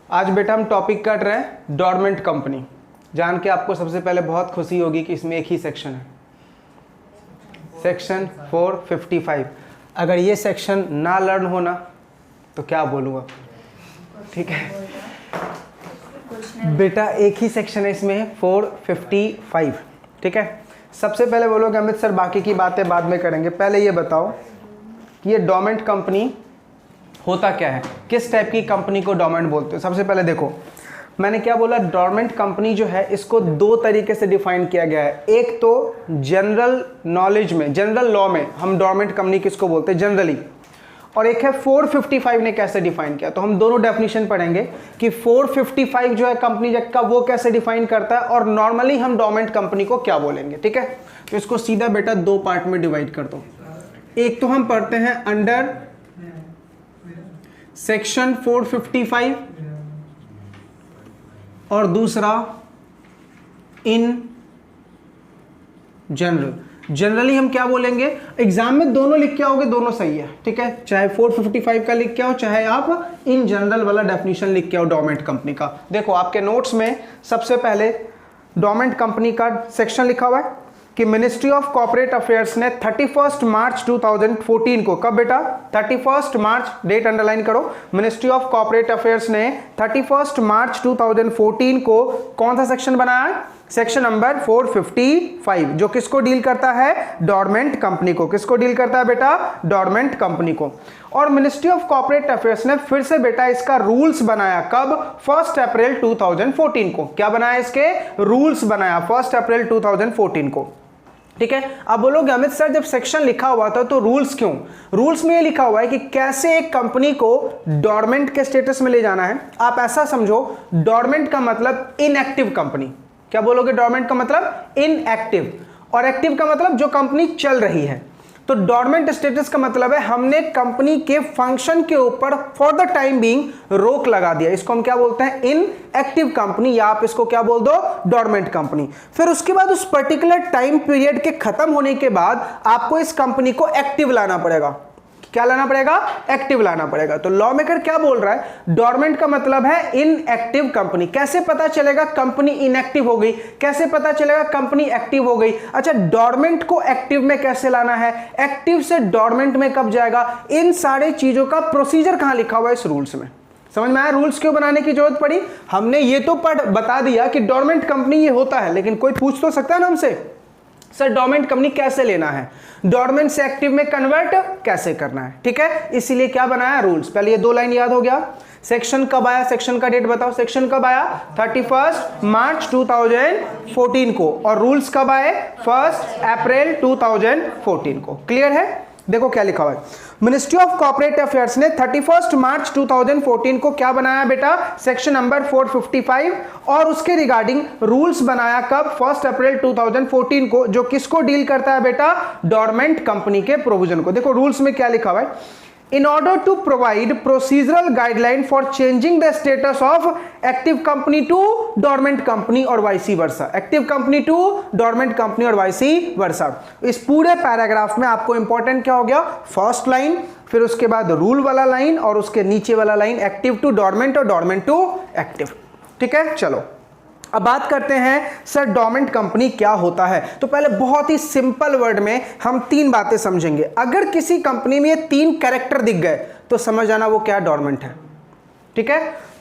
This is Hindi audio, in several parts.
आज बेटा हम टॉपिक कर रहे हैं डोरमेंट कंपनी। जान के आपको सबसे पहले बहुत खुशी होगी कि इसमें एक ही सेक्शन है, सेक्शन 455। अगर ये सेक्शन ना लर्न होना तो क्या बोलूँगा, ठीक है बेटा, एक ही सेक्शन है इसमें 455, ठीक है। सबसे पहले बोलोगे अमित सर बाकी की बातें बाद में करेंगे, पहले ये बताओ कि ये डोरमेंट कंपनी होता क्या है, किस टाइप की कंपनी को डोरमेंट बोलते हो। सबसे पहले देखो मैंने क्या बोला, डोरमेंट कंपनी जो है इसको दो तरीके से डिफाइन किया गया है। एक तो जनरल नॉलेज में, जनरल लॉ में हम डोरमेंट कंपनी किसको बोलते हैं जनरली, और एक है 455 ने कैसे डिफाइन किया। तो हम दोनों डेफिनेशन पढ़ेंगे कि 455 जो है कंपनी एक्ट का वो कैसे डिफाइन करता है और नॉर्मली हम डोरमेंट कंपनी को क्या बोलेंगे, ठीक है। तो इसको सीधा बेटा दो पार्ट में डिवाइड कर दो। एक तो हम पढ़ते हैं अंडर सेक्शन 455 और दूसरा इन जनरल। जनरली हम क्या बोलेंगे, एग्जाम में दोनों लिख के आओगे, दोनों सही है, ठीक है। चाहे 455 का लिख के आओ, चाहे आप इन जनरल वाला डेफिनेशन लिख के आओ डोरमेंट कंपनी का। देखो आपके नोट्स में सबसे पहले डोरमेंट कंपनी का सेक्शन लिखा हुआ है कि मिनिस्ट्री ऑफ कॉर्पोरेट अफेयर्स ने 31 मार्च 2014 को, कब बेटा 31 मार्च, डेट अंडरलाइन करो, मिनिस्ट्री ऑफ कॉर्पोरेट अफेयर्स ने 31 मार्च 2014 को कौन सा सेक्शन बनाया है, सेक्शन नंबर 455, जो किसको डील करता है, डोरमेंट कंपनी को। किसको डील करता है बेटा, डोरमेंट कंपनी को। और मिनिस्ट्री ऑफ कॉर्पोरेट अफेयर्स ने फिर से बेटा इसका रूल्स बनाया, कब, 1 अप्रैल 2014 को। क्या बनाया, इसके रूल्स बनाया 1 अप्रैल 2014 को, ठीक है। अब बोलोगे अमित सर जब सेक्शन लिखा हुआ था तो रूल्स क्यों, रूल्स में ये लिखा हुआ है कि कैसे एक कंपनी को डोरमेंट के स्टेटस में ले जाना है। आप ऐसा समझो, डोरमेंट का मतलब इनएक्टिव कंपनी। क्या बोलोगे, डोरमेंट का मतलब इनएक्टिव, और एक्टिव का मतलब जो कंपनी चल रही है। तो डोरमेंट स्टेटस का मतलब है हमने कंपनी के फंक्शन के ऊपर फॉर द टाइम बीइंग रोक लगा दिया। इसको हम क्या बोलते हैं, इनएक्टिव कंपनी, या आप इसको क्या बोल दो, डोरमेंट कंपनी। फिर उसके बाद उस पर्टिकुलर टाइम पीरियड के खत्म होने के बाद आपको इस कंपनी को एक्टिव लाना पड़ेगा। क्या लाना पड़ेगा, एक्टिव लाना पड़ेगा। तो लॉ मेकर क्या बोल रहा है, डोरमेंट का मतलब है इनएक्टिव कंपनी। कैसे पता चलेगा कंपनी इनएक्टिव हो गई, कैसे पता चलेगा कंपनी एक्टिव हो गई। अच्छा, डोरमेंट को एक्टिव में कैसे लाना है, एक्टिव से डोरमेंट में कब जाएगा, इन सारी चीजों का प्रोसीजर कहां लिखा हुआ है, इस रूल्स में। समझ में आया रूल्स क्यों बनाने की जरूरत पड़ी। हमने ये तो बता दिया कि डोरमेंट कंपनी ये होता है, लेकिन कोई पूछ तो सकता है ना हमसे, सर डोरमेंट कंपनी कैसे लेना है, डोरमेंट से एक्टिव में कन्वर्ट कैसे करना है, ठीक है। इसीलिए क्या बनाया, रूल्स। पहले ये दो लाइन याद हो गया। सेक्शन कब आया, सेक्शन का डेट बताओ, सेक्शन कब आया, 31 मार्च 2014 को, और रूल्स कब आए, 1 अप्रैल 2014 को। क्लियर है। देखो क्या लिखा हुआ है, मिनिस्ट्री ऑफ कॉर्पोरेट अफेयर्स ने 31 मार्च 2014 को क्या बनाया बेटा, सेक्शन नंबर 455, और उसके रिगार्डिंग रूल्स बनाया कब, 1 अप्रैल 2014 को, जो किसको डील करता है बेटा, डोरमेंट कंपनी के प्रोविजन को। देखो रूल्स में क्या लिखा हुआ है, in order to provide procedural guideline for changing the status of active company to dormant company और vice versa, active company to dormant company और vice versa। इस पूरे पैराग्राफ में आपको इंपॉर्टेंट क्या हो गया, फर्स्ट लाइन, फिर उसके बाद रूल वाला लाइन, और उसके नीचे वाला लाइन एक्टिव टू डोरमेंट और डोरमेंट टू एक्टिव, ठीक है। चलो अब बात करते हैं सर डोरमेंट कंपनी क्या होता है। तो पहले बहुत ही सिंपल वर्ड में हम तीन बातें समझेंगे। अगर किसी कंपनी में ये तीन कैरेक्टर दिख गए तो समझ जाना वो क्या डोरमेंट है, ठीक है।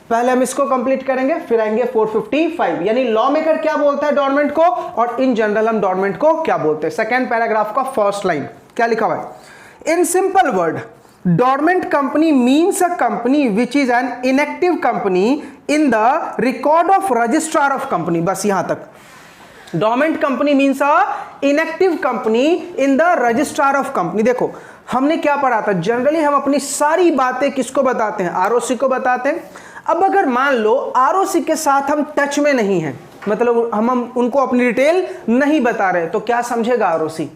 पहले हम इसको कंप्लीट करेंगे, फिर आएंगे 455, यानी लॉ मेकर क्या बोलता है डोरमेंट को, और इन जनरल हम डोरमेंट को क्या बोलते हैं। सेकेंड पैराग्राफ का फर्स्ट लाइन क्या लिखा हुआ है, in simple word dormant company means a company which is an inactive company in the record of registrar of company। बस यहां तक। dormant company means a inactive company in the registrar of company। देखो हमने क्या पढ़ा था, जनरली हम अपनी सारी बातें किसको बताते हैं, आरओसी को बताते हैं। अब अगर मान लो आरओसी के साथ हम टच में नहीं हैं, मतलब हम उनको अपनी डिटेल नहीं बता रहे, तो क्या समझेगा आरओसी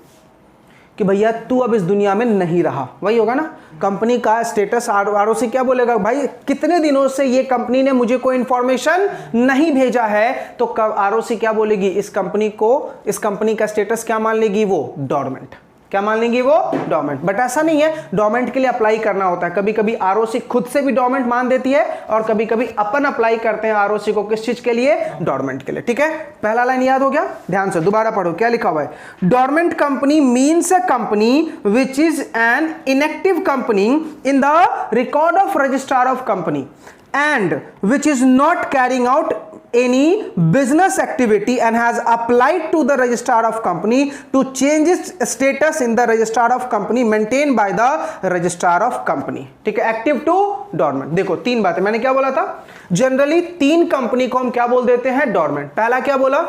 कि भैया तू अब इस दुनिया में नहीं रहा, वही होगा ना। कंपनी का स्टेटस आरओसी क्या बोलेगा, भाई कितने दिनों से ये कंपनी ने मुझे कोई इंफॉर्मेशन नहीं भेजा है, तो आरओसी क्या बोलेगी, इस कंपनी का स्टेटस क्या मान लेगी, वो डोरमेंट। क्या मान लेंगी वो? डोरमेंट। बट ऐसा नहीं है, डोरमेंट के लिए अप्लाई करना होता है। कभी कभी आरओसी खुद से भी डोरमेंट मान देती है और कभी कभी अपन अप्लाई करते हैं आरओसी को, किस चीज के लिए? डोरमेंट के लिए। ठीक है, पहला लाइन याद हो गया? ध्यान से दोबारा पढ़ो, क्या लिखा हुआ है? Dormant company means a company which is an inactive company in the record of registrar of company and which is not carrying out any business activity and has applied to the registrar of company to change its status in the registrar of company maintained by the registrar of company। ठीक है, एक्टिव टू डोरमेंट। देखो तीन बातें मैंने क्या बोला था, जनरली तीन कंपनी को हम क्या बोल देते हैं? डोरमेंट। पहला क्या बोला?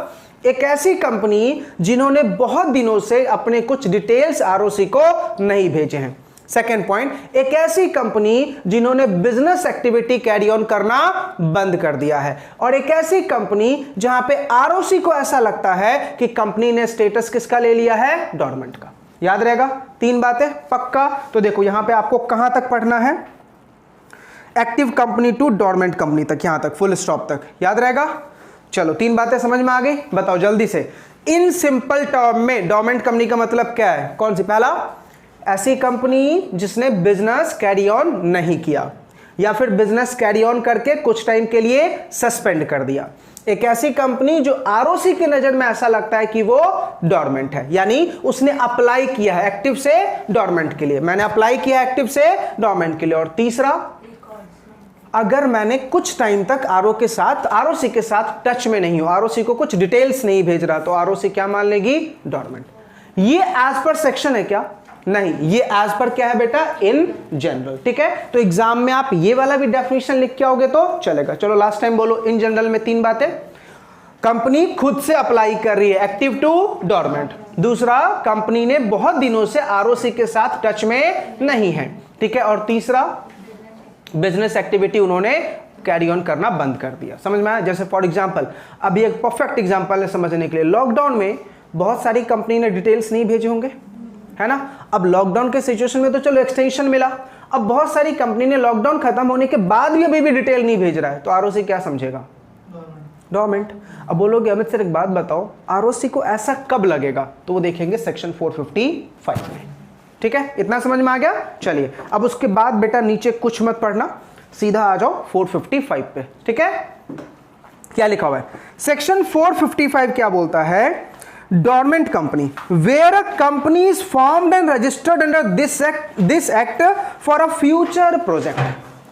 एक ऐसी कंपनी जिन्होंने बहुत दिनों से अपने कुछ डिटेल्स आरओसी को नहीं भेजे हैं। सेकेंड पॉइंट, एक ऐसी कंपनी जिन्होंने बिजनेस एक्टिविटी कैरी ऑन करना बंद कर दिया है। और एक ऐसी कंपनी जहां पे आरओसी को ऐसा लगता है कि कंपनी ने स्टेटस किसका ले लिया है? डोरमेंट का। याद रहेगा तीन बातें पक्का? तो देखो यहां पे आपको कहां तक पढ़ना है? Active company to dormant company तक, यहां तक फुल स्टॉप तक। याद रहेगा? चलो तीन बातें समझ में आ गई? बताओ जल्दी से, इन सिंपल टर्म में डोरमेंट कंपनी का मतलब क्या है? कौन सी? पहला, ऐसी कंपनी जिसने बिजनेस कैरी ऑन नहीं किया या फिर बिजनेस कैरी ऑन करके कुछ टाइम के लिए सस्पेंड कर दिया। एक ऐसी कंपनी जो आरओसी की नजर में ऐसा लगता है कि वो डोरमेंट है, यानी उसने अप्लाई किया है एक्टिव से डोरमेंट के लिए। मैंने अप्लाई किया एक्टिव से डोरमेंट के लिए। और तीसरा, अगर मैंने कुछ टाइम तक आरओसी के साथ टच में नहीं हूं, आरओसी को कुछ डिटेल्स नहीं भेज रहा, तो आरओसी क्या मान लेगी? डोरमेंट। ये एज पर सेक्शन है क्या? नहीं, ये एज पर क्या है बेटा? In general. ठीक है, तो एग्जाम में आप ये वाला भी डेफिनेशन लिख के आओगे तो चलेगा। चलो लास्ट टाइम बोलो, इन जनरल में तीन बातें। कंपनी खुद से अप्लाई कर रही है एक्टिव टू डोरमेंट। दूसरा, कंपनी ने बहुत दिनों से आरओसी के साथ टच में नहीं है। ठीक है, और तीसरा, बिजनेस एक्टिविटी उन्होंने कैरी ऑन करना बंद कर दिया। समझ में आया? जैसे फॉर एग्जांपल, अभी एक परफेक्ट एग्जांपल है समझने के लिए। लॉकडाउन में बहुत सारी कंपनी ने डिटेल्स नहीं भेजे होंगे, है ना? अब लॉकडाउन के सिचुएशन में तो चलो एक्सटेंशन मिला, अब बहुत सारी कंपनी ने लॉकडाउन खत्म होने के बाद भी अभी भी डिटेल नहीं भेज रहा है, तो आरओसी क्या समझेगा? डोरमेंट। अब बोलोगे अमित सर एक बात बताओ, आरओसी को ऐसा कब लगेगा? तो वो देखेंगे सेक्शन 455 में। ठीक है, इतना समझ में आ गया? चलिए अब उसके बाद बेटा नीचे कुछ मत पढ़ना, सीधा आ जाओ 455 पे। ठीक है, क्या लिखा हुआ है? सेक्शन 455 क्या बोलता है? dormant company where a company is formed and registered under this act for a future project।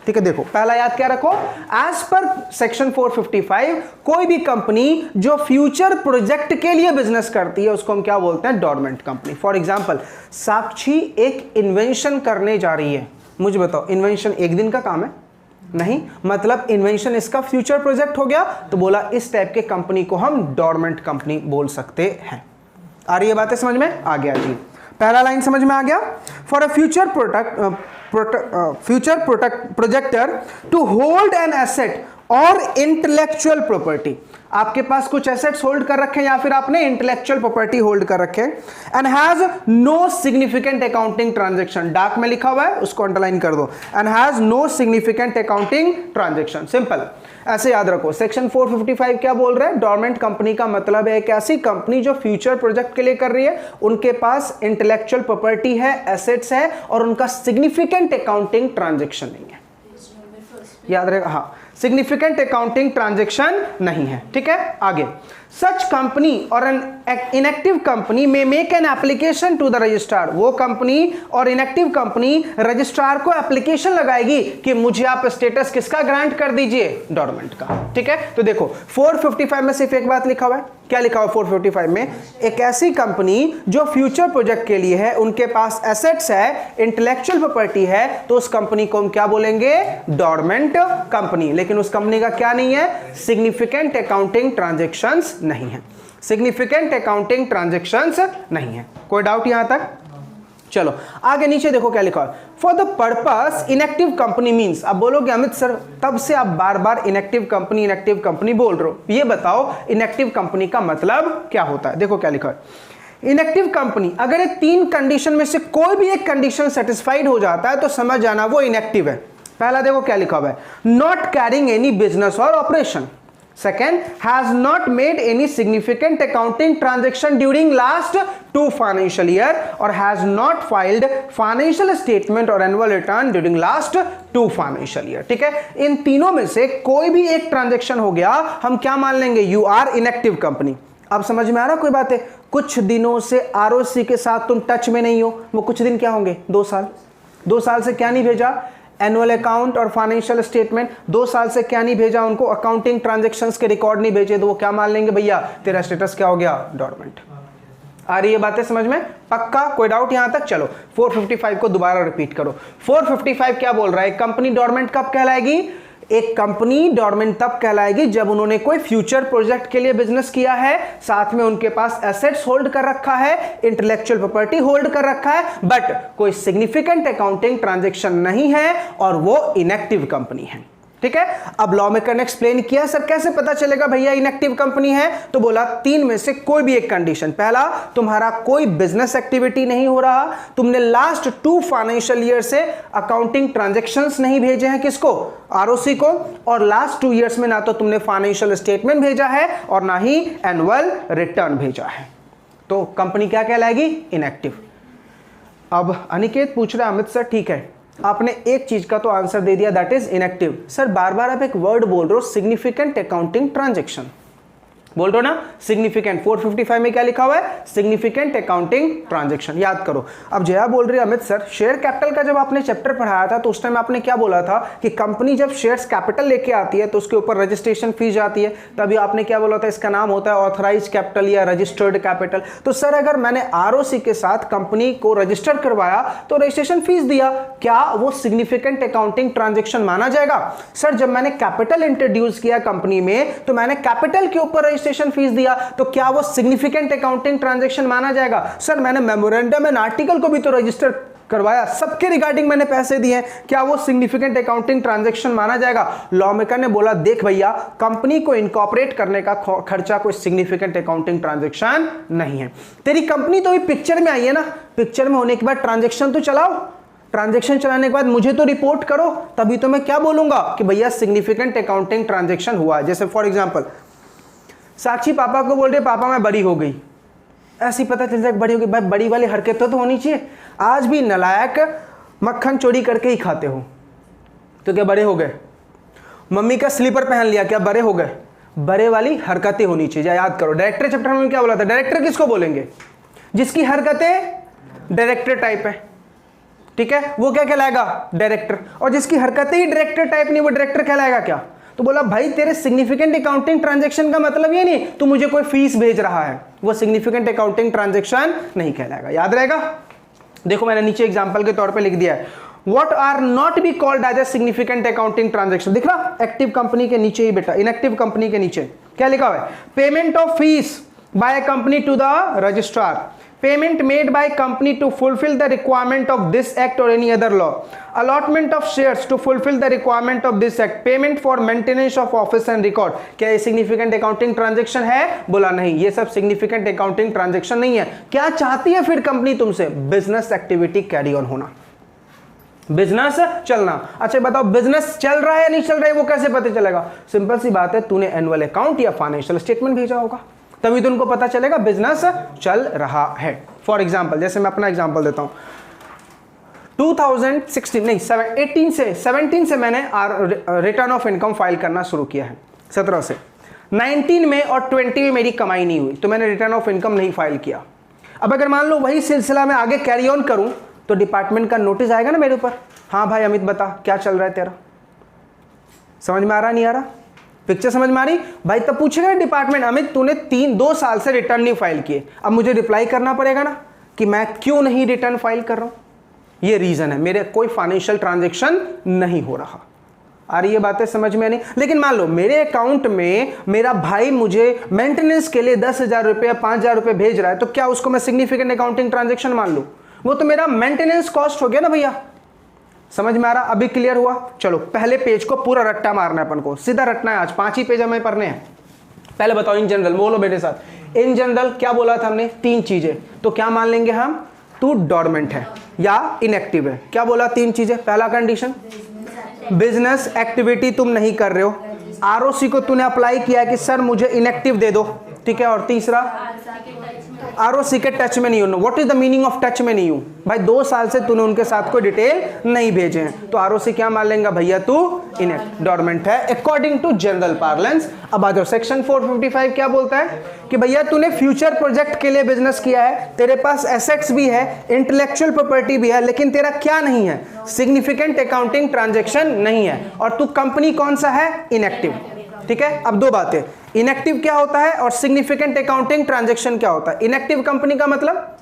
ठीक है, देखो पहला याद क्या रखो, एज पर सेक्शन 455 कोई भी कंपनी जो फ्यूचर प्रोजेक्ट के लिए बिजनेस करती है उसको हम क्या बोलते हैं? Dormant company. For example, Sakshi एक इन्वेंशन करने जा रही है, मुझे बताओ इन्वेंशन एक दिन का काम है? नहीं, मतलब इन्वेंशन इसका फ्यूचर प्रोजेक्ट हो गया, तो बोला इस टाइप के कंपनी को हम डोरमेंट कंपनी बोल सकते हैं। आ रही है बातें समझ में? आ गया जी, पहला लाइन समझ में आ गया। For a future project or to hold an asset or intellectual property, आपके पास कुछ एसेट्स होल्ड कर रखे हैं या फिर आपने इंटेलेक्चुअल प्रॉपर्टी होल्ड कर रखे हैं, and has no significant accounting transaction, dark में लिखा हुआ है उसको अंडरलाइन कर दो, and has no significant accounting transaction. Simple, ऐसे याद रखो। सेक्शन 455 क्या बोल रहा है? डोरमेंट कंपनी का मतलब है एक ऐसी कंपनी जो फ्यूचर प्रोजेक्ट के लिए कर रही है, उनके पास इंटेलेक्चुअल प्रॉपर्टी है, एसेट्स है और उनका सिग्निफिकेंट अकाउंटिंग ट्रांजैक्शन नहीं है। याद रहेगा? हाँ, सिग्निफिकेंट अकाउंटिंग ट्रांजैक्शन नहीं है। ठीक है, आगे। Such company or an inactive company may make an application to the registrar, वो कंपनी और इनएक्टिव कंपनी रजिस्ट्रार को एप्लीकेशन लगाएगी कि मुझे आप स्टेटस किसका ग्रांट कर दीजिए? डोरमेंट का। ठीक है, तो देखो 455 में सिर्फ एक बात लिखा हुआ है। क्या लिखा हुआ 455 में? एक ऐसी कंपनी जो फ्यूचर प्रोजेक्ट के लिए है, उनके पास एसेट्स है, इंटेलेक्चुअल प्रॉपर्टी है, तो उस कंपनी को हम क्या बोलेंगे? Dormant company. लेकिन उस कंपनी का क्या नहीं है? सिग्निफिकेंट अकाउंटिंग ट्रांजैक्शंस नहीं है। सिग्निफिकेंट अकाउंटिंग ट्रांजैक्शंस नहीं है। कोई डाउट यहां तक? चलो आगे नीचे देखो क्या लिखा है। For the purpose inactive company means, अब बोलोगे अमित सर तब से आप बार बार इनएक्टिव कंपनी बोल रहे हो, ये बताओ इनएक्टिव कंपनी का मतलब क्या होता है? देखो क्या लिखा है। इनएक्टिव कंपनी, अगर ये तीन कंडीशन में से कोई भी एक कंडीशन सेटिस्फाइड हो जाता है तो समझ जाना वो इनएक्टिव है। पहला देखो क्या लिखा हुआ है, not carrying any business or operation, second, has not made any significant accounting transaction during last 2 financial year और has not filed financial statement और annual return during last 2 financial year. ठीक है, इन तीनों में से कोई भी एक ट्रांजेक्शन हो गया, हम क्या मान लेंगे, यू आर इनएक्टिव कंपनी। अब समझ में आ रहा कोई बात है? कुछ दिनों से आरओसी के साथ तुम टच में नहीं हो, वो कुछ दिन क्या होंगे, 2 साल। 2 साल से क्या नहीं भेजा, एनुअल अकाउंट और फाइनेंशियल स्टेटमेंट। 2 साल से क्या नहीं भेजा उनको, अकाउंटिंग ट्रांजैक्शंस के रिकॉर्ड नहीं भेजे, तो वो क्या मान लेंगे, भैया तेरा स्टेटस क्या हो गया, डॉर्मेंट। आ रही है बातें समझ में? पक्का? कोई डाउट यहां तक? चलो 455 को दोबारा रिपीट करो। 455 क्या बोल रहा है, कंपनी डॉर्मेंट कब कहलाएगी? एक कंपनी डॉर्मेंट तब कहलाएगी जब उन्होंने कोई फ्यूचर प्रोजेक्ट के लिए बिजनेस किया है, साथ में उनके पास एसेट्स होल्ड कर रखा है, इंटेलेक्चुअल प्रॉपर्टी होल्ड कर रखा है, बट कोई सिग्निफिकेंट अकाउंटिंग ट्रांजैक्शन नहीं है और वो इनएक्टिव कंपनी है। ठीक है, अब लॉ मेकर ने एक्सप्लेन किया, सर कैसे पता चलेगा भैया इनएक्टिव कंपनी है? तो बोला 3 में से कोई भी एक कंडीशन। पहला, तुम्हारा कोई बिजनेस एक्टिविटी नहीं हो रहा, तुमने लास्ट 2 फाइनेंशियल ईयर से अकाउंटिंग ट्रांजैक्शंस नहीं भेजे हैं, किसको, आरओसी को, और लास्ट 2 ईयर्स में ना तो तुमने फाइनेंशियल स्टेटमेंट भेजा है और ना ही एनुअल रिटर्न भेजा है, तो कंपनी क्या कहलाएगी, इनएक्टिव। अब अनिकेत पूछ रहा है, अमित सर ठीक है आपने एक चीज का तो आंसर दे दिया, दैट इज इनएक्टिव। सर बार बार आप एक वर्ड बोल रहे हो, सिग्निफिकेंट अकाउंटिंग ट्रांजैक्शन बोल रहे हो ना, सिग्निफिकेंट। 455 में क्या लिखा हुआ है, सिग्निफिकेंट अकाउंटिंग ट्रांजैक्शन, याद करो। अब जया बोल रही है, अमित सर शेयर कैपिटल का जब आपने चैप्टर पढ़ाया था तो उस टाइम आपने क्या बोला था कि कंपनी जब शेयर्स कैपिटल लेके आती है तो उसके ऊपर रजिस्ट्रेशन फीस जाती है, तभी आपने क्या बोला था, इसका नाम होता है ऑथराइज कैपिटल या रजिस्टर्ड कैपिटल। तो सर अगर मैंने आरओसी के साथ कंपनी को रजिस्टर करवाया तो रजिस्ट्रेशन फीस दिया, क्या वो सिग्निफिकेंट अकाउंटिंग ट्रांजैक्शन माना जाएगा? सर जब मैंने कैपिटल इंट्रोड्यूस किया कंपनी में तो मैंने कैपिटल के ऊपर फीस दिया, तो क्या वो सिग्निफिकेंट अकाउंटिंग ट्रांजैक्शन माना जाएगा? सर मैंने मेमोरेंडम एंड आर्टिकल को भी तो रजिस्टर करवाया, सबके रिगार्डिंग मैंने पैसे दिए, क्या वो सिग्निफिकेंट अकाउंटिंग ट्रांजैक्शन माना जाएगा? लॉ मेकर ने बोला देख भैया, कंपनी को इनकॉर्पोरेट करने का खर्चा कोई सिग्निफिकेंट अकाउंटिंग ट्रांजैक्शन नहीं है। तेरी कंपनी तो पिक्चर में आई है ना, पिक्चर में होने के बाद ट्रांजैक्शन तो चलाओ, ट्रांजैक्शन चलाने के बाद मुझे तो रिपोर्ट करो, तभी तो मैं क्या बोलूंगा कि भैया सिग्निफिकेंट अकाउंटिंग ट्रांजैक्शन हुआ। जैसे फॉर एग्जांपल साक्षी पापा को बोल रहे पापा मैं बड़ी हो गई, ऐसी पता चल जाए बड़ी हो गई, भाई बड़ी वाली हरकत तो होनी चाहिए। आज भी नलायक मक्खन चोरी करके ही खाते हो, तो क्या बड़े हो गए? मम्मी का स्लीपर पहन लिया, क्या बड़े हो गए? बड़े वाली हरकतें होनी चाहिए, याद करो। डायरेक्टर चैप्टर में क्या बोला था, डायरेक्टर किसको बोलेंगे, जिसकी हरकतें डायरेक्टर टाइप है, ठीक है, वो क्या कहलाएगा, डायरेक्टर। और जिसकी हरकतें ही डायरेक्टर टाइप नहीं, वो डायरेक्टर कहलाएगा क्या? तो बोला भाई तेरे सिग्निफिकेंट अकाउंटिंग ट्रांजैक्शन का मतलब ये नहीं तू मुझे कोई फीस भेज रहा है, वो सिग्निफिकेंट अकाउंटिंग ट्रांजैक्शन नहीं कहलाएगा, याद रहेगा। देखो मैंने नीचे एग्जांपल के तौर पे लिख दिया है, what are not be called as a significant accounting transaction. दिख रहा एक्टिव कंपनी के नीचे ही बेटा, इनएक्टिव कंपनी के नीचे क्या लिखा हुआ है, payment of fees by a company to the registrar, payment made by company to fulfill the requirement of this act or any other law, allotment of shares to fulfill the requirement of this act, payment for maintenance of office and record। क्या ये significant accounting transaction है? बोला नहीं, ये सब significant accounting transaction नहीं है। क्या चाहती है फिर कंपनी तुमसे? बिजनेस एक्टिविटी कैरी ऑन होना, बिजनेस चलना। अच्छा बताओ बिजनेस चल रहा है या नहीं चल रहा है, वो कैसे पता चलेगा? सिंपल सी बात है, तूने एनुअल अकाउंट या फाइनेंशियल स्टेटमेंट भेजा होगा, तभी तो उनको पता चलेगा बिजनेस चल रहा है। फॉर एग्जाम्पल जैसे मैं अपना एग्जाम्पल देता हूं, 2016 नहीं 17 से मैंने रिटर्न ऑफ इनकम फाइल करना शुरू किया है, 17 से। 19 में और 20 में मेरी कमाई नहीं हुई तो मैंने रिटर्न ऑफ इनकम नहीं फाइल किया। अब अगर मान लो वही सिलसिला में आगे कैरी ऑन करूं तो डिपार्टमेंट का नोटिस आएगा ना मेरे ऊपर, हाँ भाई अमित बता क्या चल रहा है तेरा, समझ में आ रहा नहीं आ रहा, पिक्चर समझ में आ रही भाई? तब पूछेगा डिपार्टमेंट, अमित तूने 2 साल से रिटर्न नहीं फाइल किए, अब मुझे रिप्लाई करना पड़ेगा ना कि मैं क्यों नहीं रिटर्न फाइल कर रहा हूं, ये रीजन है, मेरे कोई फाइनेंशियल ट्रांजैक्शन नहीं हो रहा। आ रही है बातें समझ में नहीं? लेकिन मान लो मेरे अकाउंट में मेरा भाई मुझे मेंटेनेंस के लिए 10,000 रुपये 5,000 रुपये भेज रहा है, तो क्या उसको मैं सिग्निफिकेंट अकाउंटिंग ट्रांजेक्शन मान लूं? वो तो मेरा मेंटेनेंस कॉस्ट हो गया ना भैया, समझ में आ रहा? अभी क्लियर हुआ? चलो पहले पेज को पूरा रट्टा मारना है अपन को, सीधा रटना है, आज 5 ही पेज हमें पढ़ने हैं। पहले बताओ इन जनरल, बोलो मेरे साथ, इन जनरल क्या बोला था हमने? 3 चीजें, तो क्या मान लेंगे हम? तू डॉर्मेंट है या इनएक्टिव है, क्या बोला? 3 चीजें। पहला कंडीशन बिजनेस एक्टिविटी तुम नहीं कर रहे हो, आरओसी को तूने अप्लाई किया है कि सर मुझे इनएक्टिव दे दो, ठीक है। और तीसरा आरओसी के टच में नहीं हूं। What is the meaning of touch में नहीं हूं? भाई 2 साल से तूने उनके साथ कोई डिटेल नहीं भेजे हैं, तो आरओसी क्या मान लेंगे भैया, तू इनएक्टिव डोरमेंट है अकॉर्डिंग टू जनरल पार्लेंस। अब आ जाओ सेक्शन 455 क्या बोलता है कि भैया तूने फ्यूचर प्रोजेक्ट के लिए बिजनेस किया है, तेरे पास एसेट्स भी है, इंटेलेक्चुअल प्रॉपर्टी भी है, लेकिन तेरा क्या नहीं है, सिग्निफिकेंट अकाउंटिंग ट्रांजैक्शन नहीं है, और तू कंपनी कौन सा है, इनएक्टिव, ठीक है। अब 2 बातें, इनएक्टिव क्या होता है और सिग्निफिकेंट अकाउंटिंग ट्रांजैक्शन क्या होता है। इनएक्टिव कंपनी का मतलब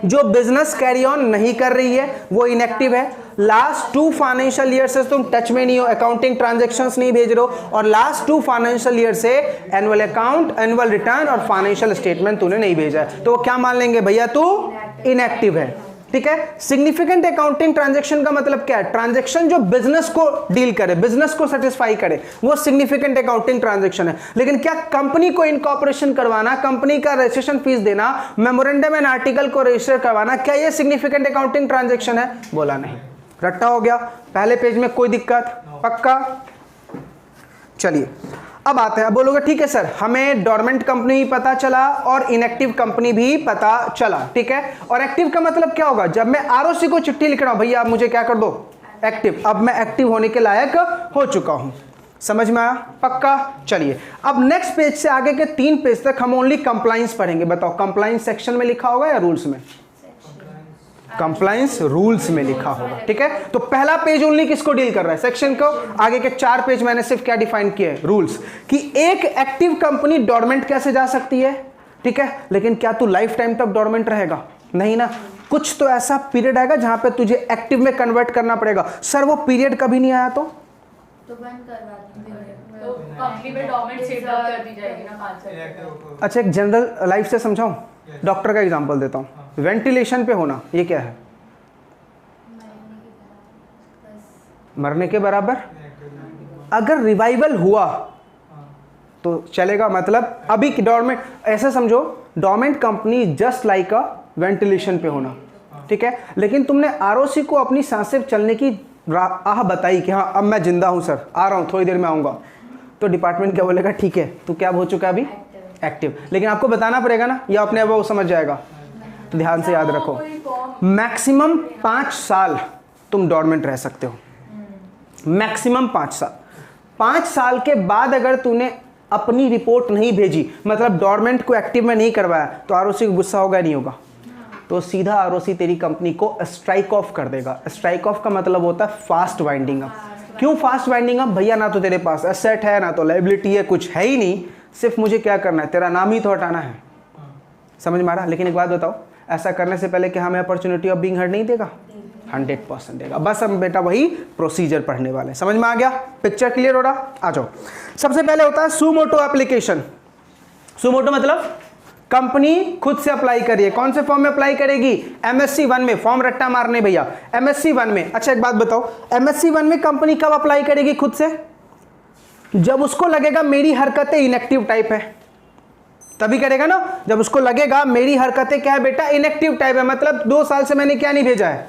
जो बिजनेस कैरी ऑन नहीं कर रही है वो इनएक्टिव है। लास्ट 2 फाइनेंशियल ईयर से तुम टच में नहीं हो, अकाउंटिंग ट्रांजैक्शंस नहीं भेज रहे हो, और लास्ट 2 फाइनेंशियल ईयर से एनुअल अकाउंट, एनुअल रिटर्न और फाइनेंशियल स्टेटमेंट तूने नहीं भेजा है, तो क्या मान लेंगे भैया, तू इनएक्टिव है, ठीक है। सिग्निफिकेंट अकाउंटिंग ट्रांजैक्शन का मतलब क्या है, ट्रांजैक्शन जो बिजनेस को डील करे, बिजनेस को सेटिस्फाई करे, वो सिग्निफिकेंट अकाउंटिंग ट्रांजैक्शन है। लेकिन क्या कंपनी को इनकॉर्पोरेशन करवाना, कंपनी का रजिस्ट्रेशन फीस देना, मेमोरेंडम एंड आर्टिकल को रजिस्टर करवाना, क्या ये सिग्निफिकेंट अकाउंटिंग ट्रांजैक्शन है? बोला नहीं। रट्टा हो गया। पहले पेज में कोई दिक्कत? पक्का। चलिए अब आते हैं, बोलोगे ठीक है सर हमें डोरमेंट कंपनी भी पता चला और इनएक्टिव कंपनी भी पता चला, ठीक है। और एक्टिव का मतलब क्या होगा, जब मैं आरओसी को चिट्ठी लिख रहा हूं, भैया आप मुझे क्या कर दो, एक्टिव, अब मैं एक्टिव होने के लायक हो चुका हूं। समझ में आया? पक्का। चलिए अब नेक्स्ट पेज से आगे के 3 पेज तक हम ओनली कंप्लायंस पढ़ेंगे। बताओ कंप्लायंस सेक्शन में लिखा होगा या रूल्स में? कंप्लायंस रूल्स में लिखा होगा, ठीक है। तो पहला पेज ओनली किसको डील कर रहा है, सेक्शन को। आगे के 4 पेज मैंने सिर्फ क्या डिफाइन किए, रूल्स, कि एक एक्टिव कंपनी डोरमेंट कैसे जा सकती है, ठीक है। लेकिन क्या तू लाइफ टाइम तक डोरमेंट रहेगा? नहीं ना, कुछ तो ऐसा पीरियड आएगा जहां पे तुझे एक्टिव में कन्वर्ट करना पड़ेगा। सर वो पीरियड कभी नहीं आया तो बंद करवा देंगे, तो कंपनी में डोरमेंट सेव कर दी जाएगी ना 5 साल। अच्छा एक जनरल लाइफ से समझाऊं, डॉक्टर का एग्जांपल देता हूं। वेंटिलेशन पे होना ये क्या है, मरने के बराबर। अगर रिवाइवल हुआ तो चलेगा, मतलब अभी डोरमेंट, ऐसा समझो dormant company just like a ventilation पे होना, ठीक है। लेकिन तुमने आरओसी को अपनी सांसें चलने की आह बताई कि हाँ अब मैं जिंदा हूं सर, आ रहा हूं थोड़ी देर में आऊंगा, तो डिपार्टमेंट क्या बोलेगा, ठीक है तू क्या हो चुका है अभी, एक्टिव। लेकिन आपको बताना पड़ेगा ना, या अपने आप वो समझ जाएगा। तो ध्यान से याद रखो, मैक्सिमम 5 साल तुम डोरमेंट रह सकते हो, मैक्सिमम 5 साल। 5 साल के बाद अगर तूने अपनी रिपोर्ट नहीं भेजी, मतलब डोरमेंट को एक्टिव में नहीं करवाया, तो आरओसी को गुस्सा होगा नहीं होगा, तो सीधा आरओसी तेरी कंपनी को स्ट्राइक ऑफ कर देगा। स्ट्राइक ऑफ का मतलब होता है फास्ट वाइंडिंग अप। क्यों फास्ट वाइंडिंग अप? भैया ना तो तेरे पास एसेट है, ना तो लायबिलिटी है, कुछ है ही नहीं, सिर्फ मुझे क्या करना है, तेरा नाम ही तो हटाना है। समझ में आ रहा? लेकिन एक बात बताओ, ऐसा करने से पहले क्या हमें अपॉर्चुनिटी ऑफ बीइंग हर्ड नहीं देगा? 100% देगा। बस हम बेटा वही प्रोसीजर पढ़ने वाले हैं। समझ में आ गया? पिक्चर क्लियर हो रहा? आ जाओ। सबसे पहले होता है सुमोटो एप्लीकेशन। सुमोटो मतलब कंपनी खुद से अप्लाई करिए। कौन से फॉर्म में अप्लाई करेगी? MSc 1 में। फॉर्म रट्टा मारने भैया, MSc 1 में। अच्छा एक बात बताओ, MSc 1 में कंपनी कब अप्लाई करेगी खुद से? जब उसको लगेगा मेरी हरकतें इनएक्टिव टाइप है, तभी करेगा ना। जब उसको लगेगा मेरी हरकतें क्या है बेटा, इनएक्टिव टाइप है, मतलब 2 साल से मैंने क्या नहीं भेजा है,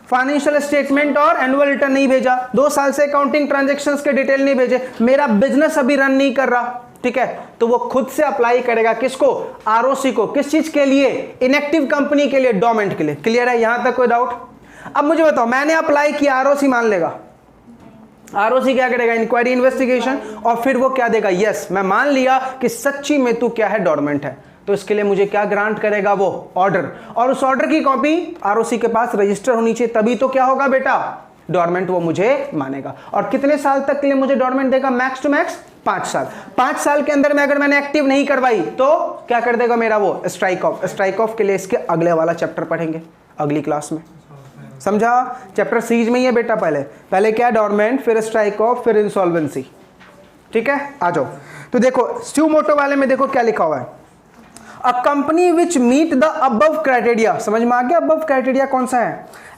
फाइनेंशियल स्टेटमेंट और एनुअल रिटर्न नहीं भेजा, 2 साल से अकाउंटिंग ट्रांजैक्शंस के डिटेल नहीं भेजे, मेरा बिजनेस अभी रन नहीं कर रहा, ठीक है। तो वो खुद से अप्लाई करेगा किसको? आरओसी को। किस चीज के लिए? इनएक्टिव कंपनी के लिए, डोरमेंट के लिए। क्लियर है? यहां तक कोई डाउट? अब मुझे बताओ, मैंने अप्लाई किया, आरओसी मान लेगा? आरओसी क्या करेगा? इंक्वायरी इन्वेस्टिगेशन, और फिर वो क्या देगा? यस मैं मान लिया कि सच्ची में तू क्या है, डोरमेंट है। तो इसके लिए मुझे क्या ग्रांट करेगा? वो ऑर्डर, और उस ऑर्डर की कॉपी आरओसी के पास रजिस्टर होनी चाहिए, तभी तो क्या होगा बेटा, डोरमेंट वो मुझे मानेगा। और कितने साल तक के लिए मुझे डोरमेंट देगा? मैक्स टू मैक्स 5 साल। 5 साल के अंदर में अगर मैंने एक्टिव नहीं करवाई तो क्या कर देगा मेरा वो? Strike off. स्ट्राइक ऑफ के लिए इसके अगले वाला चैप्टर पढ़ेंगे अगली क्लास में। समझा? चैप्टर सीरीज में ही है बेटा। पहले क्या? डोरमेंट, फिर स्ट्राइक ऑफ, फिर इंसॉल्वेंसी, ठीक है। आ जाओ। तो देखो सुमोटो वाले में देखो क्या लिखा हुआ है, a company which meet the above criteria. समझ में आ गया? अबव क्राइटेरिया कौन सा है?